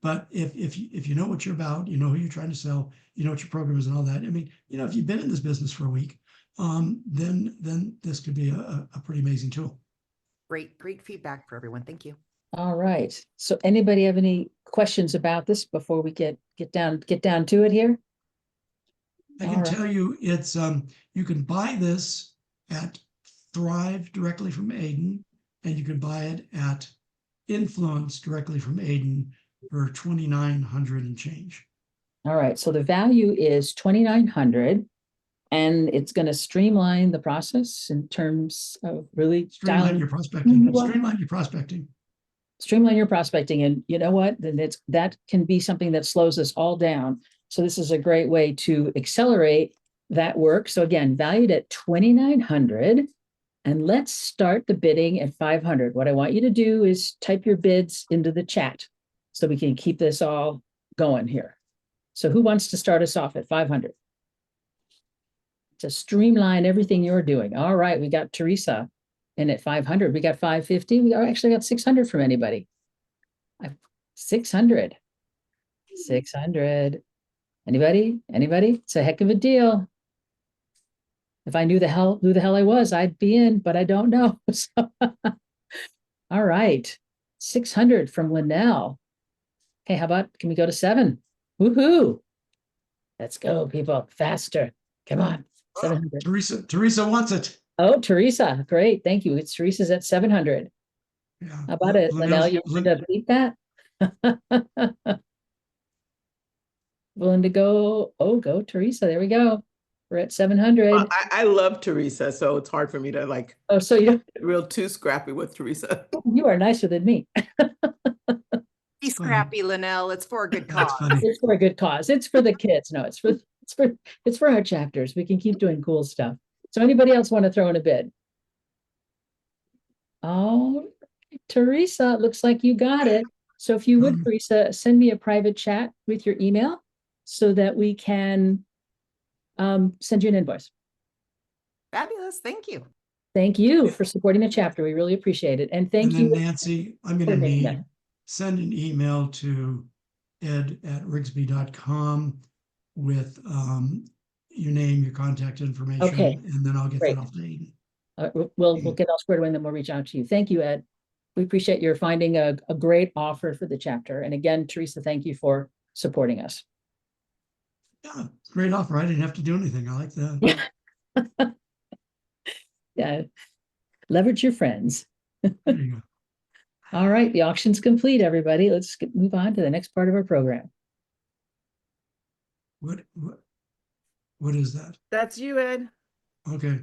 But if you know what you're about, you know who you're trying to sell, you know what your program is and all that. I mean, if you've been in this business for a week, then this could be a pretty amazing tool. Great feedback for everyone. Thank you. All right. So anybody have any questions about this before we get down to it here? I can tell you it's you can buy this at Thrive directly from Aiden, and you can buy it at Influence directly from Aiden for $2,900 and change. All right. So the value is 2,900, and it's going to streamline the process in terms of really Streamline your prospecting. Streamline your prospecting. Streamline your prospecting. And you know what? Then that can be something that slows us all down. So this is a great way to accelerate that work. So again, valued at 2,900, and let's start the bidding at 500. What I want you to do is type your bids into the chat so we can keep this all going here. So who wants to start us off at 500? To streamline everything you're doing. All right, we got Teresa in at 500. We got 550. We actually got 600 from anybody. 600. 600. Anybody? It's a heck of a deal. If I knew who the hell I was, I'd be in, but I don't know. So, all right. 600 from Linnell. Okay, how about, can we go to 7? Woohoo. Let's go, people. Faster. Come on. 700. Teresa wants it. Oh, Teresa. Great. Thank you. Teresa's at 700. Yeah. How about it, Linnell? You want to beat that? Willing to go? Oh, go, Teresa. There we go. We're at 700. I love Teresa, so it's hard for me to Oh, so you real too scrappy with Teresa. you are nicer than me. Be scrappy, Linnell. It's for a good That's cause. funny. It's for a good cause. It's for the kids. No, it's for our chapters. We can keep doing cool stuff. So anybody else want to throw in a bid? Oh, Teresa, it looks like you got it. So if you would, Teresa, send me a private chat with your email so that we can send you an invoice. Fabulous. Thank you. Thank you for supporting the chapter. We really appreciate it. And thank And then you. Nancy, I'm going to send an email to ed@rigsbee.com with your name, your contact information, Okay. and then I'll get Great. that off to Aiden. We'll get all squared away and then we'll reach out to you. Thank you, Ed. We appreciate your finding a great offer for the chapter. And again, Teresa, thank you for supporting us. Yeah, great offer. I didn't have to do anything. I like that. Yeah. Leverage your friends. There you go. All right, the auction's complete, everybody. Let's move on to the next part of our program. What is that? That's you, Ed. Okay.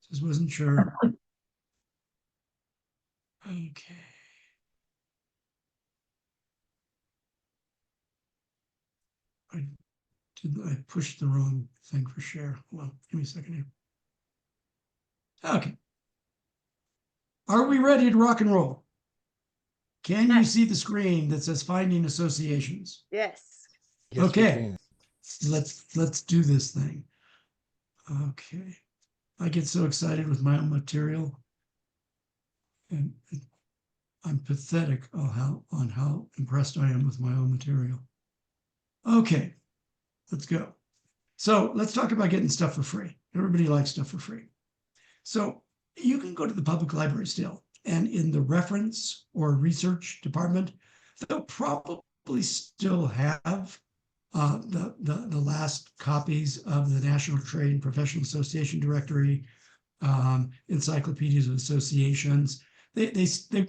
Just wasn't sure. Okay. I pushed the wrong thing for share? Hold on, give me a second here. Okay. Are we ready to rock and roll? Can you Yes. see the screen that says finding associations? Yes. Yes, we Okay. can. Let's do this thing. Okay. I get so excited with my own material. And I'm pathetic on how impressed I am with my own material. Okay, let's go. So let's talk about getting stuff for free. Everybody likes stuff for free. So you can go to the public library still, and in the reference or research department, they'll probably still have the last copies of the National Trade and Professional Association Directory, encyclopedias of associations. They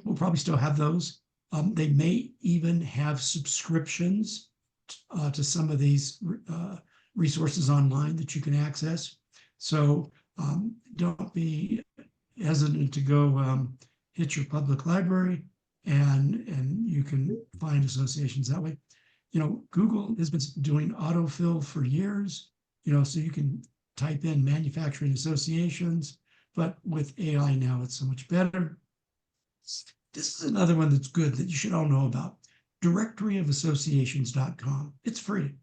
will probably still have those. They may even have subscriptions to some of these resources online that you can access. So don't be hesitant to go hit your public library, and you can find associations that way. You know, Google has been doing autofill for years, you know, so you can type in manufacturing associations, but with AI now, it's so much better. This is another one that's good that you should all know about. directoryofassociations.com. It's free.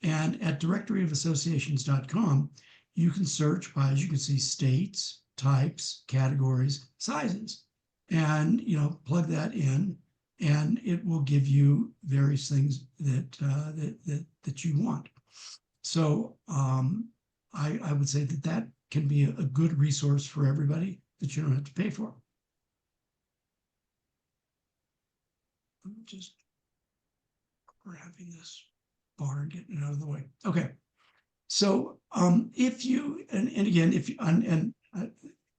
And at directoryofassociations.com, you can search by, as you can see, states, types, categories, sizes, and, you know, plug that in, and it will give you various things that you want. So I would say that can be a good resource for everybody that you don't have to pay for. I'm just grabbing this bar and getting it out of the way. Okay. So if you, and again, if you,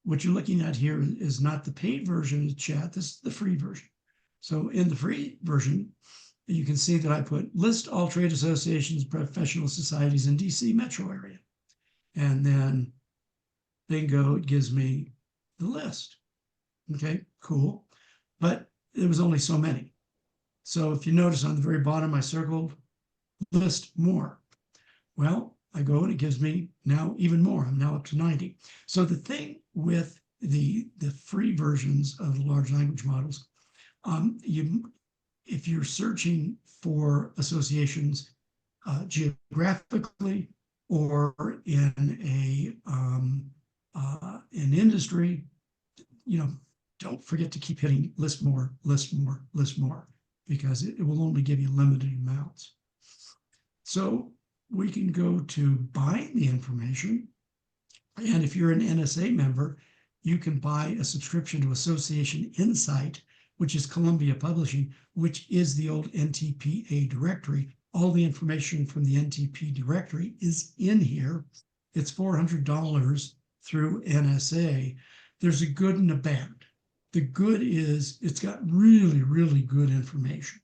what you're looking at here is not the paid version of the chat, this is the free version. So in the free version, you can see that I put list all trade associations, professional societies in DC metro area. And then bingo, it gives me the list. Okay, cool. But there was only so many. So if you notice on the very bottom, I circled list more. Well, I go and it gives me now even more. I'm now up to 90. So the thing with the free versions of the large language models, if you're searching for associations geographically or in an industry, you know, don't forget to keep hitting list more, list more, list more, because it will only give you limited amounts. So we can go to buying the information. And if you're an NSA member, you can buy a subscription to Association Insight, which is Columbia Publishing, which is the old NTPA directory. All the information from the NTP directory is in here. It's $400 through NSA. There's a good and a bad. The good is it's got really, really good information.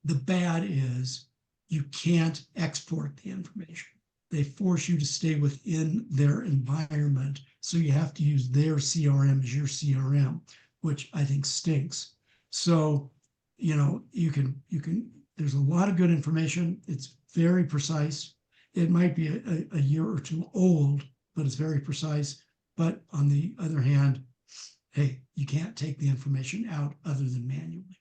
The bad is you can't export the information. They force you to stay within their environment. So you have to use their CRM as your CRM, which I think stinks. So, you know, there's a lot of good information. It's very precise. It might be a year or two old, but it's very precise. But on the other hand, hey, you can't take the information out other than manually.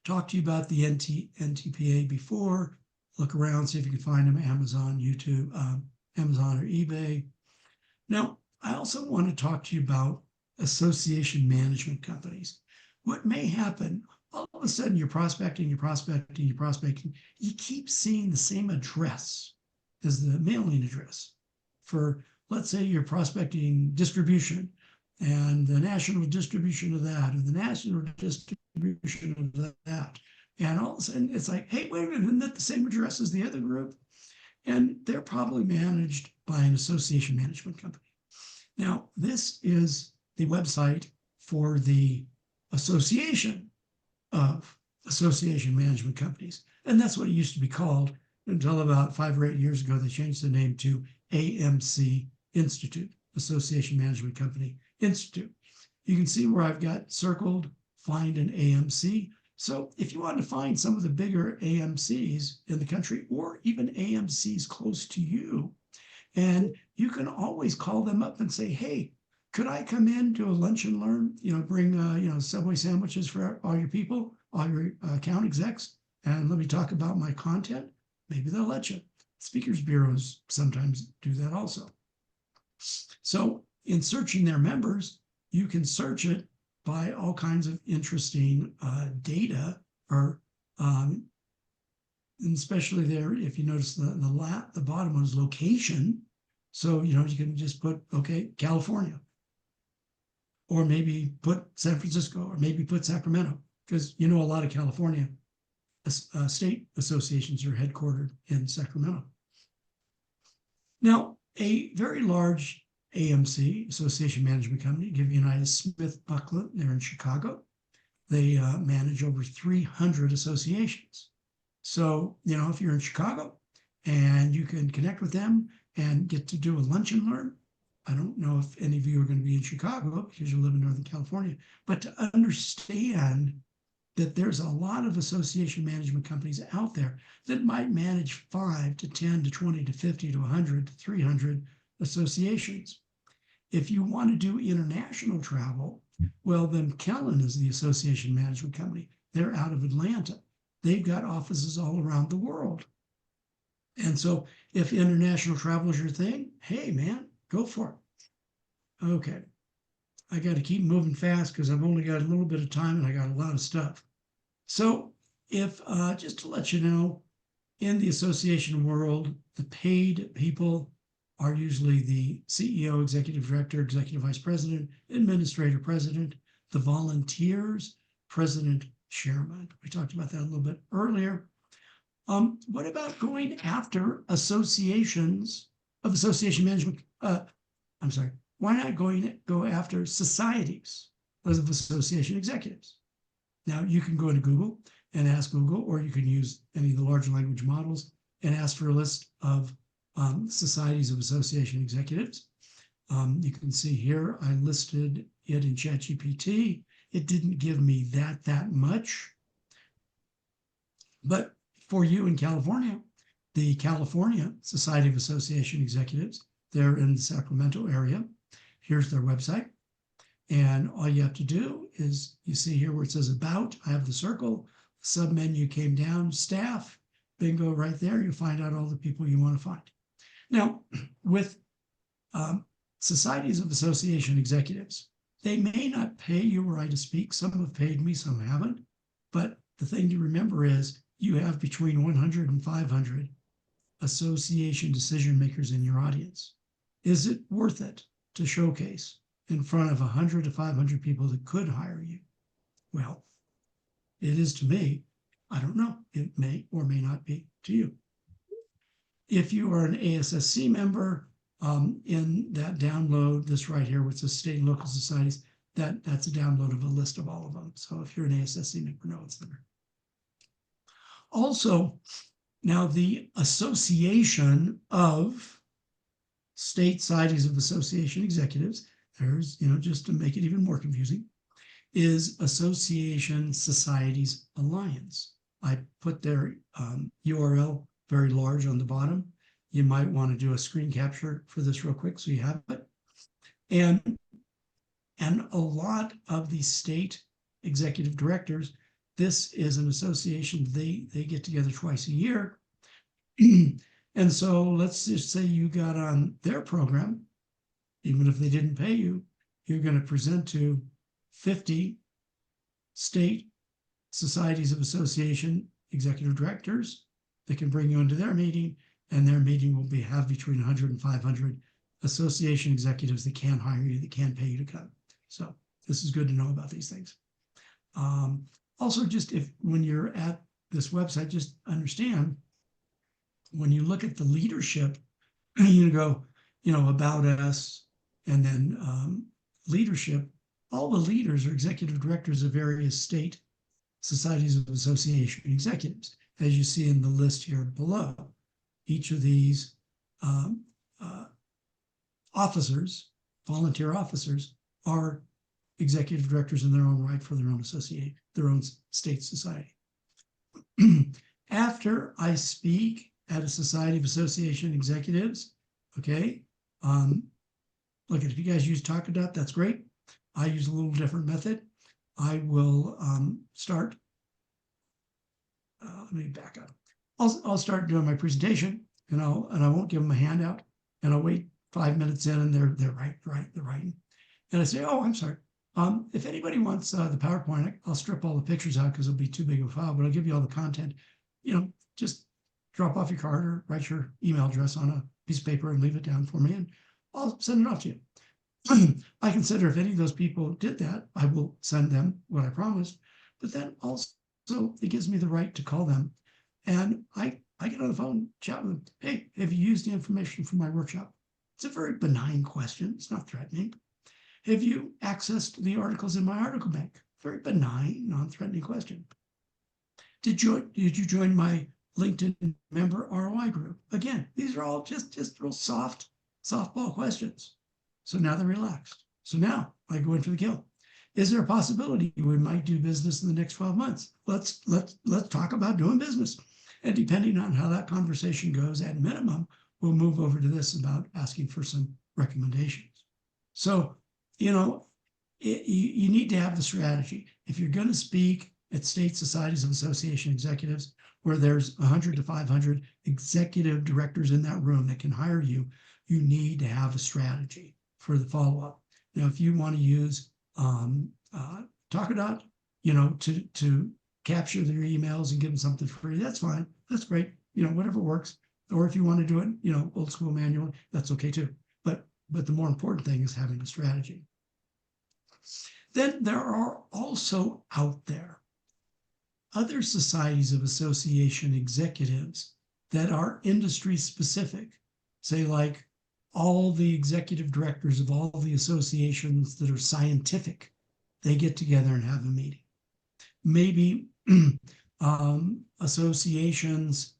Talked to you about the NTPA before. Look around, see if you can find them, Amazon, YouTube, Amazon or eBay. Now, I also want to talk to you about association management companies. What may happen, all of a sudden you're prospecting, you keep seeing the same address as the mailing address for, let's say you're prospecting distribution and the national distribution of that, or the national distribution of that. And all of a sudden it's like, hey, wait a minute, isn't that the same address as the other group? And they're probably managed by an association management company. Now, this is the website for the Association of Association Management Companies. And that's what it used to be called until about 5 or 8 years ago. They changed the name to AMC Institute, Association Management Company Institute. You can see where I've got circled, find an AMC. So if you want to find some of the bigger AMCs in the country, or even AMCs close to you, and you can always call them up and say, hey, could I come in, do a lunch and learn, bring, Subway sandwiches for all your people, all your account execs, and let me talk about my content? Maybe they'll let you. Speakers bureaus sometimes do that also. So in searching their members, you can search it by all kinds of interesting data, or and especially there, if you notice the bottom one is location. So, you can just put, okay, California, or maybe put San Francisco, or maybe put Sacramento, because a lot of California state associations are headquartered in Sacramento. Now, a very large AMC, Association Management Company, give United Smith Bucklet, they're in Chicago. They manage over 300 associations. So, if you're in Chicago and you can connect with them and get to do a lunch and learn. I don't know if any of you are going to be in Chicago because you live in Northern California, but to understand that there's a lot of association management companies out there that might manage 5 to 10 to 20 to 50 to 100 to 300 associations. If you want to do international travel, well, then Kellen is the association management company. They're out of Atlanta. They've got offices all around the world. And so if international travel is your thing, hey, man, go for it. Okay. I got to keep moving fast because I've only got a little bit of time and I got a lot of stuff. So if, just to let you know, in the association world, the paid people are usually the CEO, executive director, executive vice president, administrator, president, the volunteers, president, chairman. We talked about that a little bit earlier. What about going after associations of association management? I'm sorry, why not go after societies of association executives? Now you can go into Google and ask Google, or you can use any of the large language models and ask for a list of societies of association executives. You can see here, I listed it in ChatGPT. It didn't give me that much. But for you in California, the California Society of Association Executives, they're in the Sacramento area. Here's their website. And all you have to do is, you see here where it says about, I have the circle, submenu came down, staff, bingo, right there. You find out all the people you want to find. Now, with societies of association executives, they may not pay you or I to speak. Some have paid me, some haven't. But the thing to remember is you have between 100 and 500 association decision makers in your audience. Is it worth it to showcase in front of 100 to 500 people that could hire you? Well, it is to me. I don't know. It may or may not be to you. If you are an ASSC member, in that download, this right here, which is state and local societies, that's a download of a list of all of them. So if you're an ASSC member, know it's there. Also, now the Association of State Societies of Association Executives, there's, just to make it even more confusing, is Association Societies Alliance. I put their URL very large on the bottom. You might want to do a screen capture for this real quick so you have it. And a lot of the state executive directors, this is an association, they get together twice a year. And so let's just say you got on their program, even if they didn't pay you, you're going to present to 50 state societies of association executive directors that can bring you into their meeting, and their meeting will have between 100 and 500 association executives that can hire you, that can pay you to come. So this is good to know about these things. Also, just when you're at this website, just understand when you look at the leadership, you go, about us, and then leadership, all the leaders are executive directors of various state societies of association executives, as you see in the list here below. Each of these officers, volunteer officers, are executive directors in their own right for their own state society. After I speak at a Society of Association Executives, okay, look, if you guys use Talkadot, that's great. I use a little different method. I will start. Let me back up. I'll start doing my presentation, and I won't give them a handout, and I'll wait 5 minutes in, and they're writing, and I say, oh, I'm sorry. If anybody wants the PowerPoint, I'll strip all the pictures out because it'll be too big of a file, but I'll give you all the content. Just drop off your card or write your email address on a piece of paper and leave it down for me, and I'll send it off to you. I consider if any of those people did that, I will send them what I promised, but then also it gives me the right to call them, and I get on the phone, chat with them. Hey, have you used the information from my workshop? It's a very benign question. It's not threatening. Have you accessed the articles in my article bank? Very benign, non-threatening question. Did you join my LinkedIn member ROI group? Again, these are all just real softball questions. So now they're relaxed. So now I go in for the kill. Is there a possibility we might do business in the next 12 months? Let's talk about doing business. And depending on how that conversation goes, at minimum, we'll move over to this about asking for some recommendations. So, you need to have the strategy. If you're going to speak at state societies of association executives, where there's 100 to 500 executive directors in that room that can hire you, you need to have a strategy for the follow-up. Now, if you want to use Talkadot, to capture their emails and give them something free, that's fine. That's great. Whatever works. Or if you want to do it, old school manual, that's okay too. But the more important thing is having a strategy. Then there are also out there other societies of association executives that are industry specific, say like all the executive directors of all the associations that are scientific, they get together and have a meeting. Maybe associations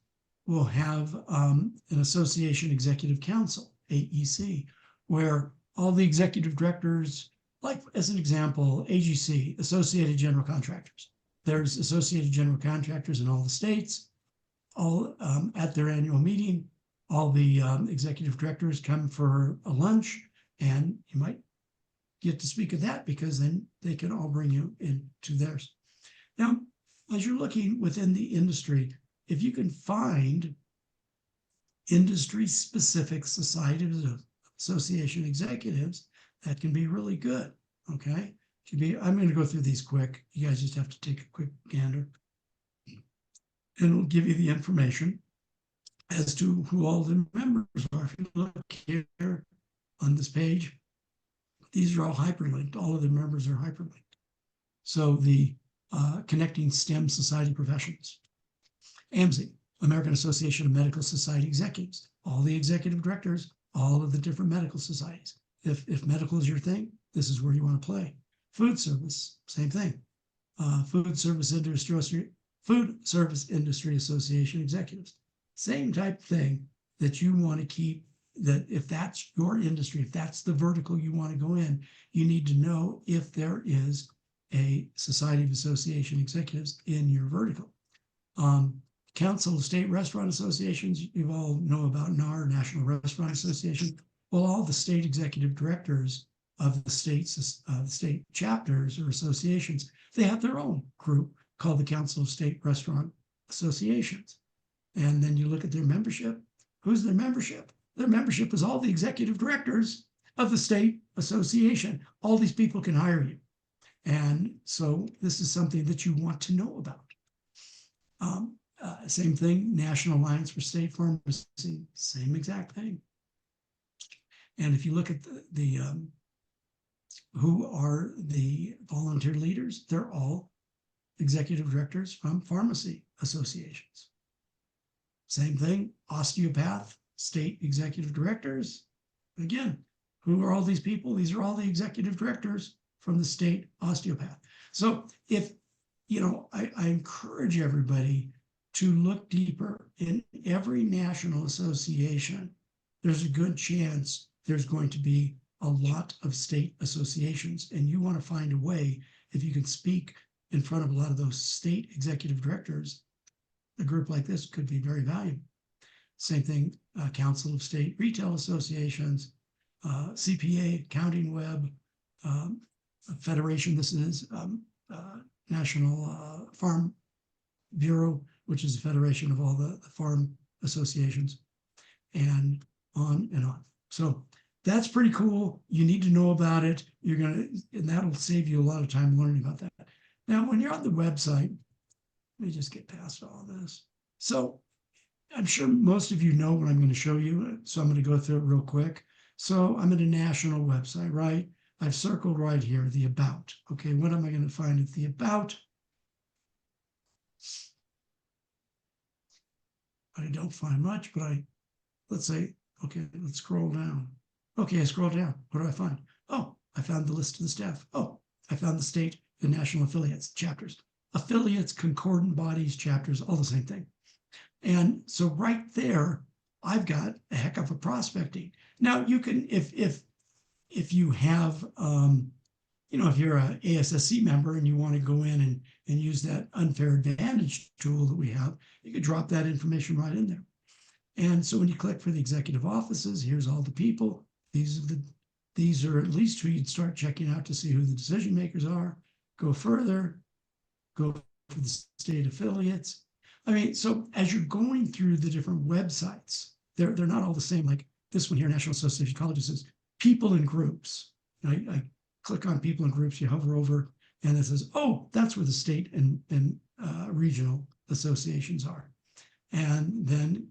will have an association executive council, AEC, where all the executive directors, like as an example, AGC, Associated General Contractors. There's Associated General Contractors in all the states, all at their annual meeting. All the executive directors come for a lunch, and you might get to speak at that because then they can all bring you into theirs. Now, as you're looking within the industry, if you can find industry-specific societies of association executives, that can be really good, okay? I'm going to go through these quick. You guys just have to take a quick gander. And it'll give you the information as to who all the members are. If you look here on this page, these are all hyperlinked. All of the members are hyperlinked. So the Connecting STEM Society Professionals, AMSI, American Association of Medical Society Executives, all the executive directors, all of the different medical societies. If medical is your thing, this is where you want to play. Food service, same thing. Food Service Industry Association Executives, same type of thing that you want to keep. That if that's your industry, if that's the vertical you want to go in, you need to know if there is a Society of Association Executives in your vertical. Council of State Restaurant Associations, you all know about NAR, National Restaurant Association. Well, all the state executive directors of the state chapters or associations, they have their own group called the Council of State Restaurant Associations. And then you look at their membership. Who's their membership? Their membership is all the executive directors of the state association. All these people can hire you. And so this is something that you want to know about. Same thing, National Alliance for State Pharmacy, same exact thing. And if you look at the who are the volunteer leaders, they're all executive directors from pharmacy associations. Same thing, osteopath, state executive directors. Again, who are all these people? These are all the executive directors from the state osteopath. So if, I encourage everybody to look deeper. In every national association, there's a good chance there's going to be a lot of state associations, and you want to find a way, if you can speak in front of a lot of those state executive directors, a group like this could be very valuable. Same thing, Council of State Retail Associations, CPA, Accounting Web, Federation, this is National Farm Bureau, which is a federation of all the farm associations, and on and on. So that's pretty cool. You need to know about it. And that'll save you a lot of time learning about that. Now, when you're on the website, let me just get past all this. So I'm sure most of you know what I'm going to show you, so I'm going to go through it real quick. So I'm at a national website, right? I've circled right here, the About. Okay, what am I going to find at the About? I don't find much, but let's say, okay, let's scroll down. Okay, I scroll down. What do I find? Oh, I found the list of the staff. Oh, I found the state, the national affiliates, chapters. Affiliates, concordant bodies, chapters, all the same thing. And so right there, I've got a heck of a prospecting. Now you can, if you have, if you're a ASSC member and you want to go in and use that unfair advantage tool that we have, you could drop that information right in there. And so when you click for the executive offices, here's all the people. These are at least who you'd start checking out to see who the decision makers are. Go further, go for the state affiliates. I mean, so as you're going through the different websites, they're not all the same. Like this one here, National Association of Colleges, says people in groups. I click on people in groups, you hover over, and it says, oh, that's where the state and regional associations are. And then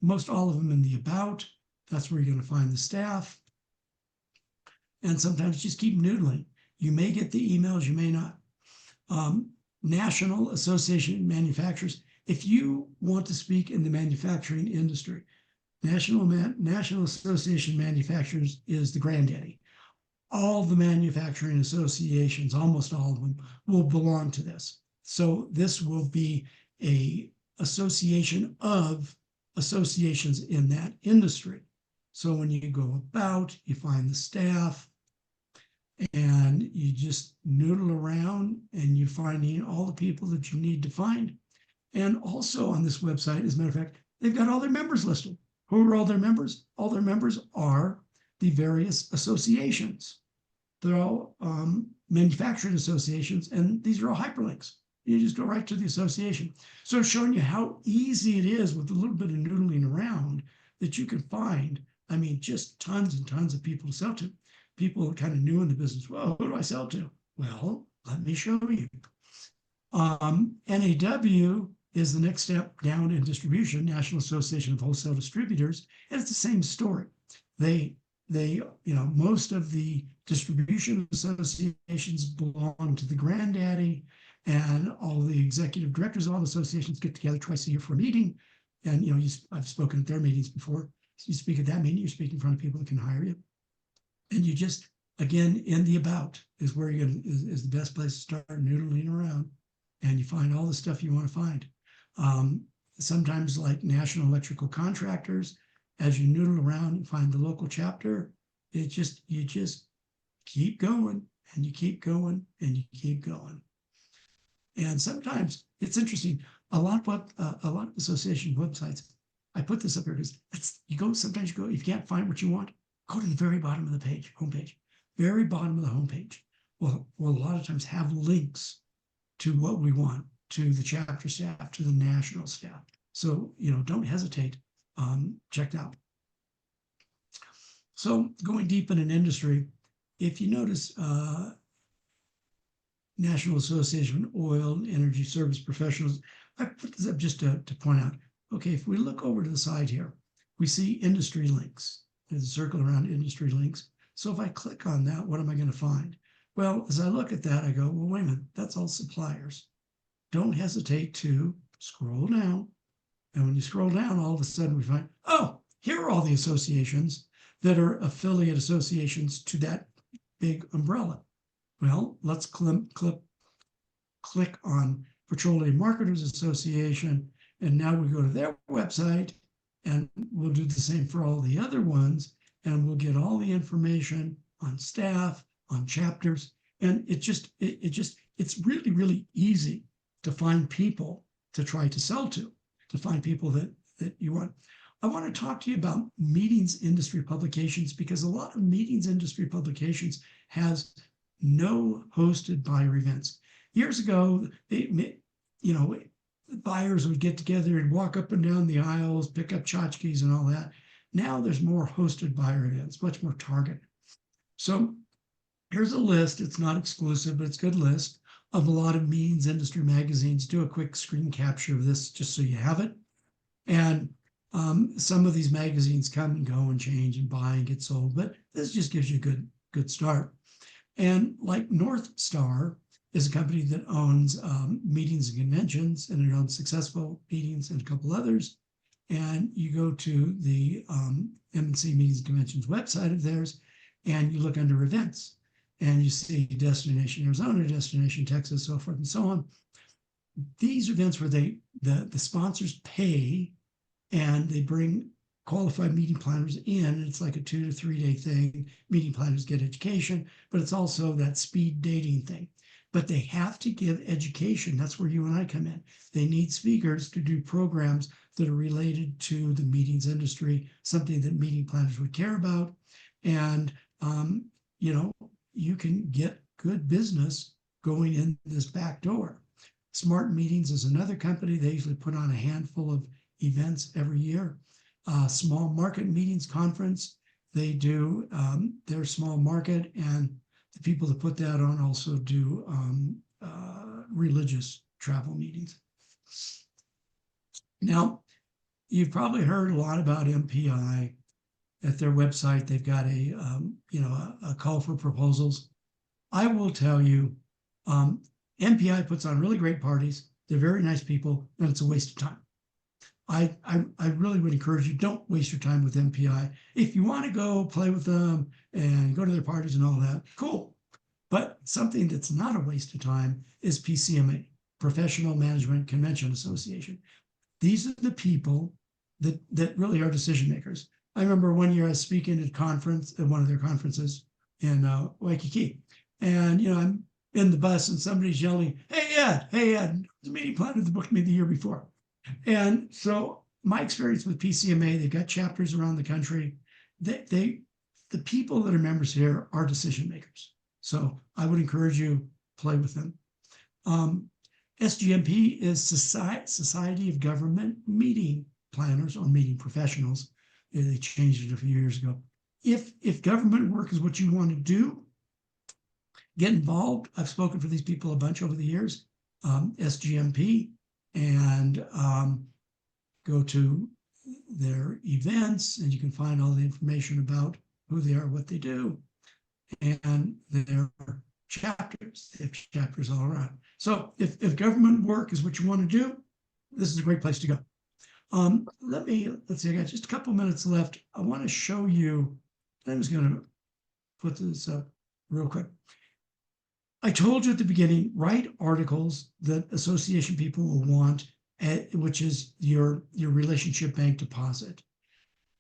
most all of them in the About, that's where you're going to find the staff. And sometimes just keep noodling. You may get the emails, you may not. National Association of Manufacturers. If you want to speak in the manufacturing industry, National Association of Manufacturers is the granddaddy. All the manufacturing associations, almost all of them, will belong to this. So this will be a association of associations in that industry. So when you go About, you find the staff, and you just noodle around and you're finding all the people that you need to find. And also on this website, as a matter of fact, they've got all their members listed. Who are all their members? All their members are the various associations. They're all manufacturing associations, and these are all hyperlinks. You just go right to the association. So it's showing you how easy it is with a little bit of noodling around that you can find, I mean, just tons and tons of people to sell to. People kind of new in the business. Well, who do I sell to? Well, let me show you. NAW is the next step down in distribution, National Association of Wholesale Distributors, and it's the same story. They, most of the distribution associations belong to the granddaddy, and all the executive directors of all the associations get together twice a year for a meeting. And, I've spoken at their meetings before. So you speak at that meeting, you speak in front of people that can hire you. And you just, again, in the About is where you're going to, is the best place to start noodling around. And you find all the stuff you want to find. Sometimes like National Electrical Contractors, as you noodle around and find the local chapter, you just keep going and you keep going and you keep going. And sometimes it's interesting. A lot of association websites, I put this up here because sometimes you go, if you can't find what you want, go to the very bottom of the page, homepage, very bottom of the homepage. We'll a lot of times have links to what we want, to the chapter staff, to the national staff. So, don't hesitate. Check it out. So going deep in an industry, if you notice, National Association of Oil and Energy Service Professionals, I put this up just to point out, okay, if we look over to the side here, we see industry links. There's a circle around industry links. So if I click on that, what am I going to find? Well, as I look at that, I go, well, wait a minute, that's all suppliers. Don't hesitate to scroll down. And when you scroll down, all of a sudden we find, oh, here are all the associations that are affiliate associations to that big umbrella. Well, let's click on Petroleum Marketers Association, and now we go to their website, and we'll do the same for all the other ones, and we'll get all the information on staff, on chapters. And it's really, really easy to find people to try to sell to find people that you want. I want to talk to you about meetings industry publications, because a lot of meetings industry publications has no hosted buyer events. Years ago, buyers would get together and walk up and down the aisles, pick up tchotchkes and all that. Now there's more hosted buyer events, much more targeted. So here's a list. It's not exclusive, but it's a good list of a lot of meetings industry magazines. Do a quick screen capture of this just so you have it. And some of these magazines come and go and change and buy and get sold, but this just gives you a good start. And like North Star is a company that owns meetings and conventions, and it owns Successful Meetings and a couple others. And you go to the MNC Meetings and Conventions website of theirs, and you look under events, and you see Destination Arizona, Destination Texas, so forth and so on. These events where the sponsors pay and they bring qualified meeting planners in, and it's like a 2 to 3 day thing. Meeting planners get education, but it's also that speed dating thing. But they have to give education. That's where you and I come in. They need speakers to do programs that are related to the meetings industry, something that meeting planners would care about. And, you can get good business going in this back door. Smart Meetings is another company. They usually put on a handful of events every year. Small Market Meetings Conference, they do their small market, and the people that put that on also do religious travel meetings. Now, you've probably heard a lot about MPI. At their website, they've got a call for proposals. I will tell you, MPI puts on really great parties. They're very nice people, and it's a waste of time. I really would encourage you, don't waste your time with MPI. If you want to go play with them and go to their parties and all that, cool. But something that's not a waste of time is PCMA, Professional Management Convention Association. These are the people that really are decision makers. I remember one year I was speaking at one of their conferences in Waikiki, and I'm in the bus and somebody's yelling, "Hey Ed, the meeting planner that booked me the year before." And so my experience with PCMA, they've got chapters around the country. The people that are members here are decision makers. So I would encourage you play with them. SGMP is Society of Government Meeting Planners or Meeting Professionals. They changed it a few years ago. If government work is what you want to do, get involved. I've spoken for these people a bunch over the years. SGMP, and go to their events, and you can find all the information about who they are, what they do, and their chapters. They have chapters all around. So if government work is what you want to do, this is a great place to go. Let's see, I got just a couple minutes left. I want to show you, I'm just going to put this up real quick. I told you at the beginning, write articles that association people will want, which is your relationship bank deposit.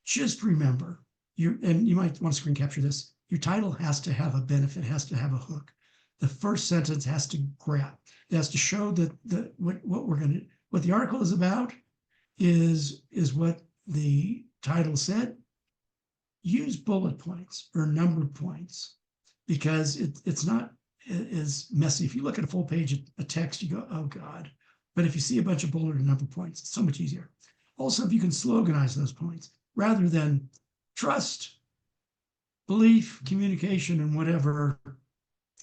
Just remember, and you might want to screen capture this, your title has to have a benefit, has to have a hook. The first sentence has to grab. It has to show that what the article is about is what the title said. Use bullet points or numbered points, because it's not as messy. If you look at a full page of text, you go, oh God. But if you see a bunch of bullet or number points, it's so much easier. Also, if you can sloganize those points rather than trust, belief, communication, and whatever,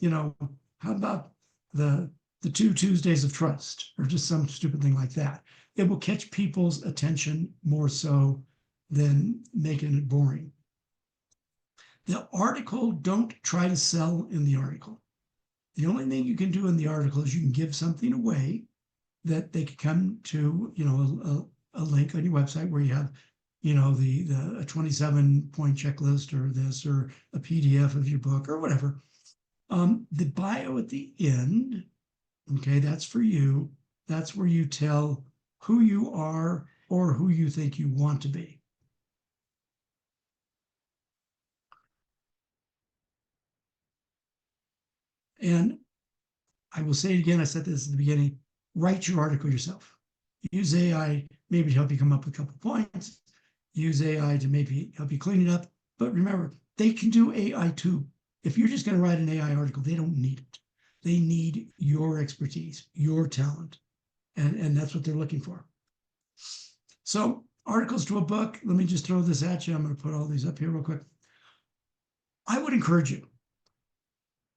how about the 2 Tuesdays of trust, or just some stupid thing like that? It will catch people's attention more so than making it boring. The article, don't try to sell in the article. The only thing you can do in the article is you can give something away that they could come to, a link on your website where you have, a 27-point checklist or this, or a PDF of your book or whatever. The bio at the end, okay, that's for you. That's where you tell who you are or who you think you want to be. And I will say it again, I said this at the beginning, write your article yourself. Use AI maybe to help you come up with a couple points. Use AI to maybe help you clean it up. But remember, they can do AI too. If you're just going to write an AI article, they don't need it. They need your expertise, your talent. And that's what they're looking for. So articles to a book, let me just throw this at you. I'm going to put all these up here real quick. I would encourage you,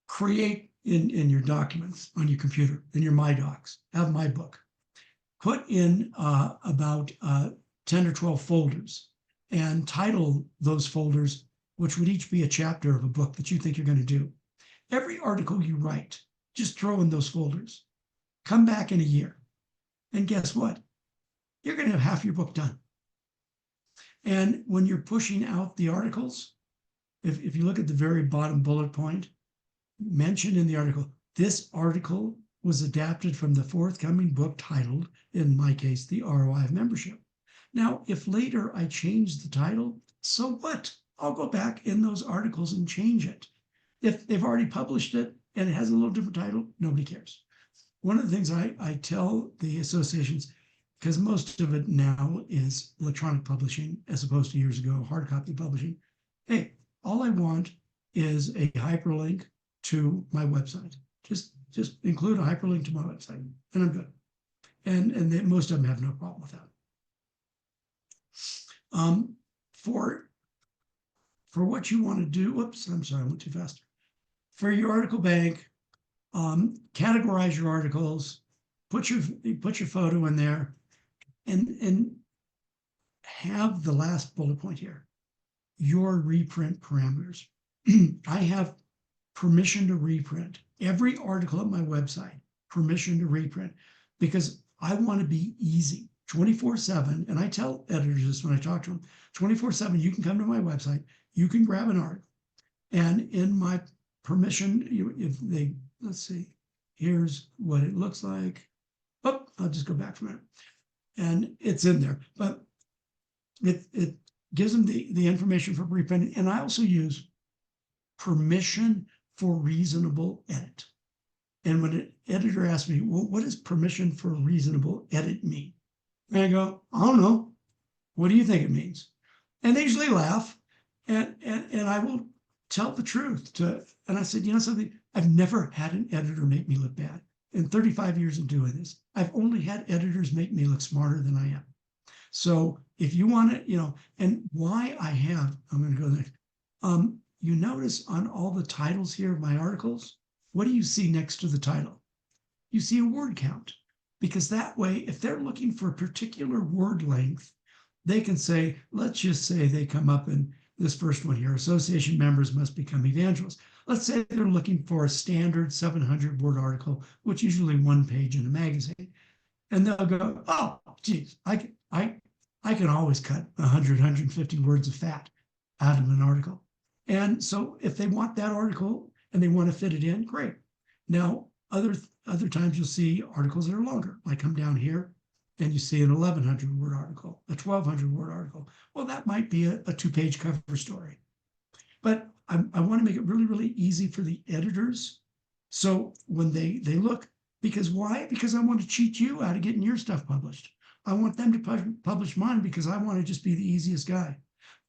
create in your documents on your computer, in your My Docs, have My Book. Put in about 10 or 12 folders and title those folders, which would each be a chapter of a book that you think you're going to do. Every article you write, just throw in those folders. Come back in a year. And guess what? You're going to have half your book done. And when you're pushing out the articles, if you look at the very bottom bullet point, mentioned in the article, this article was adapted from the forthcoming book titled, in my case, The ROI of Membership. Now, if later I change the title, so what? I'll go back in those articles and change it. If they've already published it and it has a little different title, nobody cares. One of the things I tell the associations, because most of it now is electronic publishing as opposed to years ago, hard copy publishing. Hey, all I want is a hyperlink to my website. Just include a hyperlink to my website, and I'm good. And most of them have no problem with that. For what you want to do, whoops, I'm sorry, I went too fast. For your article bank, categorize your articles, put your photo in there, and have the last bullet point here, your reprint parameters. I have permission to reprint every article at my website, permission to reprint, because I want to be easy 24/7. And I tell editors this when I talk to them, 24/7, you can come to my website, you can grab an article, and in my permission, if they, let's see, here's what it looks like. Oh, I'll just go back from it. And it's in there, but it gives them the information for reprinting. And I also use permission for reasonable edit. And when an editor asks me, well, what does permission for reasonable edit mean? And I go, I don't know. What do you think it means? And they usually laugh. And I will tell the truth and I said, you know something, I've never had an editor make me look bad. In 35 years of doing this, I've only had editors make me look smarter than I am. So if you want to, and why I'm going to go there. You notice on all the titles here of my articles, what do you see next to the title? You see a word count, because that way, if they're looking for a particular word length, they can say, let's just say they come up in this first one here, association members must become evangelists. Let's say they're looking for a standard 700-word article, which is usually one page in a magazine. And they'll go, oh, geez, I can always cut 100, 150 words of fat out of an article. And so if they want that article and they want to fit it in, great. Now, other times you'll see articles that are longer. I come down here and you see an 1,100-word article, a 1,200-word article. Well, that might be a 2-page cover story. But I want to make it really, really easy for the editors. So when they look, because why? Because I want to cheat you out of getting your stuff published. I want them to publish mine because I want to just be the easiest guy.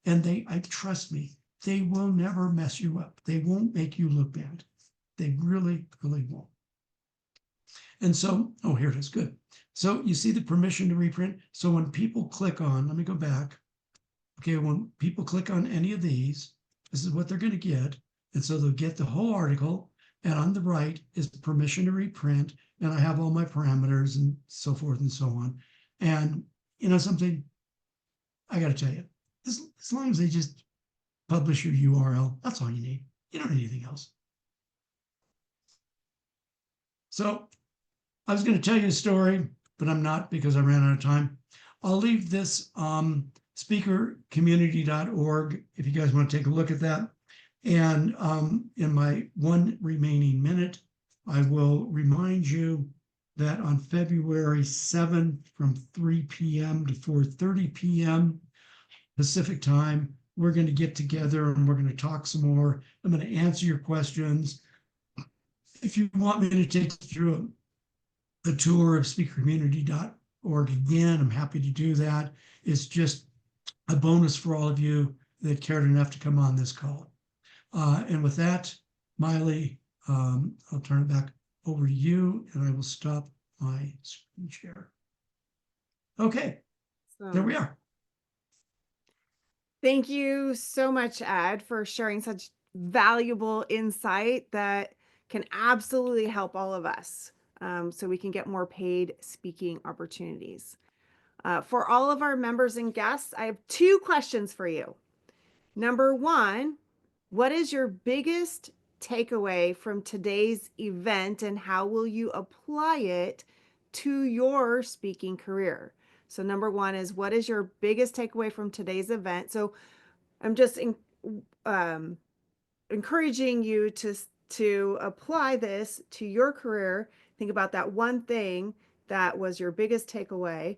And I trust me, they will never mess you up. They won't make you look bad. They really, really won't. And so, oh, here it is, good. So you see the permission to reprint. So when people click on, let me go back. Okay, when people click on any of these, this is what they're going to get. And so they'll get the whole article. And on the right is permission to reprint. And I have all my parameters and so forth and so on. And you know something, I got to tell you, as long as they just publish your URL, that's all you need. You don't need anything else. So I was going to tell you a story, but I'm not because I ran out of time. I'll leave this speakercommunity.org if you guys want to take a look at that. And in my one remaining minute, I will remind you that on February 7th from 3 p.m. to 4:30 p.m. Pacific time, we're going to get together and we're going to talk some more. I'm going to answer your questions. if you want me to take you through a tour of speakercommunity.org again, I'm happy to do that. It's just a bonus for all of you that cared enough to come on this call. And with that, Miley, I'll turn it back over to you, and I will stop my screen share. Okay, there we are. Thank you so much, Ed, for sharing such valuable insight that can absolutely help all of us, so we can get more paid speaking opportunities. For all of our members and guests, I have 2 questions for you. Number 1, what is your biggest takeaway from today's event, and how will you apply it to your speaking career? So number 1 is, what is your biggest takeaway from today's event? So I'm just um, encouraging you to apply this to your career. Think about that one thing that was your biggest takeaway,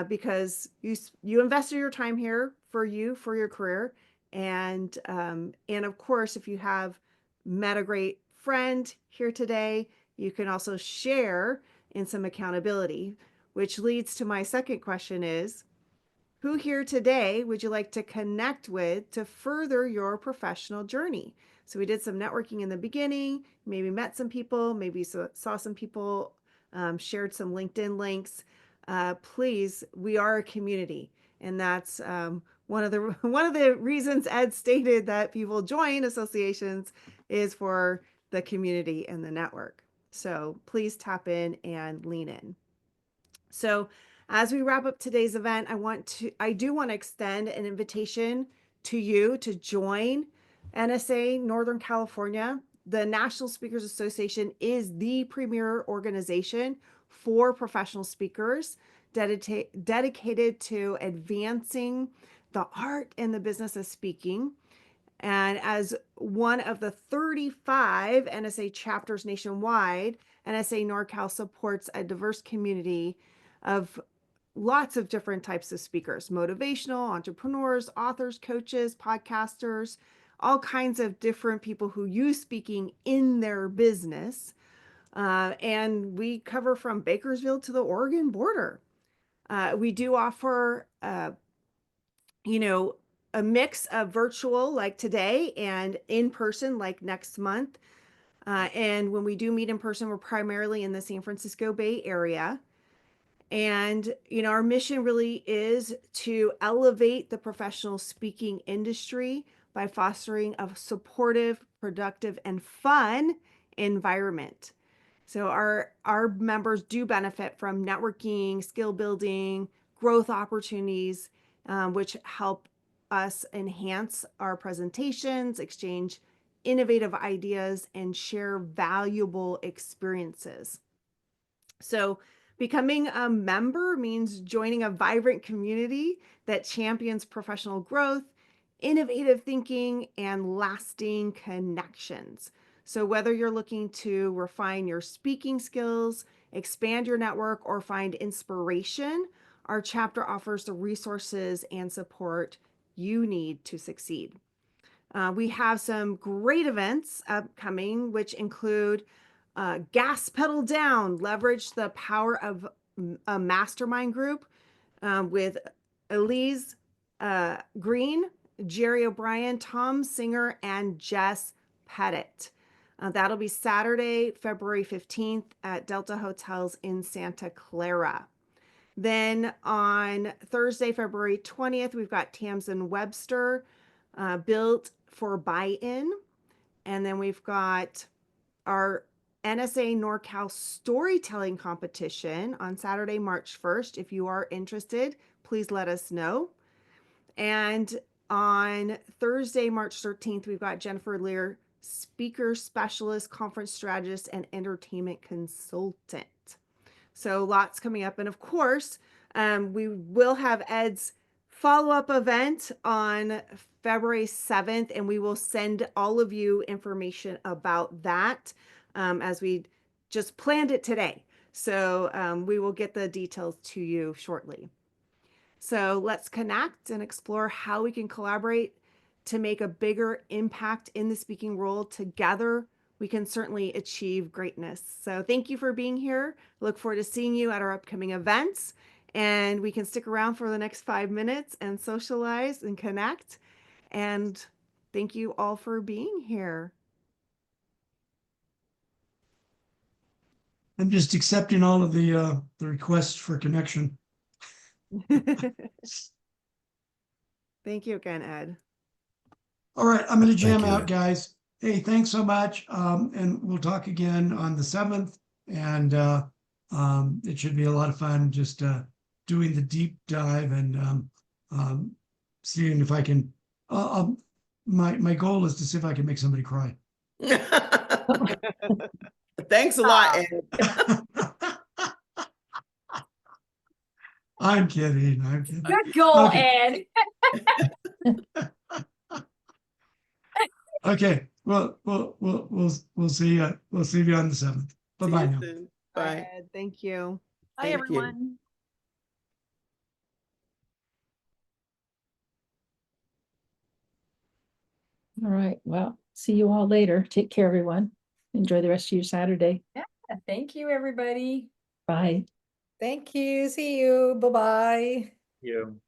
because you invested your time here for your career, and of course, if you have met a great friend here today, you can also share in some accountability, which leads to my second question is, who here today would you like to connect with to further your professional journey? So we did some networking in the beginning, maybe met some people, maybe saw some people, shared some LinkedIn links. Please, we are a community, and that's one of the reasons Ed stated that people join associations is for the community and the network. So please tap in and lean in. So as we wrap up today's event, I do want to extend an invitation to you to join NSA Northern California. The National Speakers Association is the premier organization for professional speakers dedicated to advancing the art and the business of speaking. And as one of the 35 NSA chapters nationwide, NSA NorCal supports a diverse community of lots of different types of speakers: motivational, entrepreneurs, authors, coaches, podcasters, all kinds of different people who use speaking in their business. And we cover from Bakersfield to the Oregon border. We do offer, a mix of virtual like today and in person like next month. And when we do meet in person, we're primarily in the San Francisco Bay Area. And, our mission really is to elevate the professional speaking industry by fostering a supportive, productive, and fun environment. So our members do benefit from networking, skill building, growth opportunities, which help us enhance our presentations, exchange innovative ideas, and share valuable experiences. So becoming a member means joining a vibrant community that champions professional growth, innovative thinking, and lasting connections. So whether you're looking to refine your speaking skills, expand your network, or find inspiration, our chapter offers the resources and support you need to succeed. We have some great events upcoming, which include gas pedal down, leverage the power of a mastermind group with Elise Green, Jerry O'Brien, Tom Singer, and Jess Pettit. That'll be Saturday, February 15th at Delta Hotels in Santa Clara. Then on Thursday, February 20th, we've got Tamsin Webster, Built for Buy-In. And then we've got our NSA NorCal storytelling competition on Saturday, March 1st. If you are interested, please let us know. And on Thursday, March 13th, we've got Jennifer Lear, speaker specialist, conference strategist, and entertainment consultant. So lots coming up. And of course, we will have Ed's follow-up event on February 7th, and we will send all of you information about that as we just planned it today. So we will get the details to you shortly. So let's connect and explore how we can collaborate to make a bigger impact in the speaking role together we can certainly achieve greatness. So thank you for being here. Look forward to seeing you at our upcoming events. And we can stick around for the next 5 minutes and socialize and connect. And thank you all for being here. I'm just accepting all of the requests for connection. Thank you again, Ed. All right, I'm gonna jam Thank you. out, guys. Hey, thanks so much. And we'll talk again on the 7th. And it should be a lot of fun just doing the deep dive and seeing if I can. My goal is to see if I can make somebody cry. Thanks a lot, Ed. I'm kidding. I'm kidding. Good goal, Okay. Ed. Okay. Well, we'll see you. We'll see you on the 7th. Bye See bye you now. soon. Bye, Bye. Ed. Thank you. Bye, Thank you. everyone. All right. Well, see you all later. Take care, everyone. Enjoy the rest of your Saturday. Thank you, everybody. Bye. Thank you. See you. Bye-bye. You.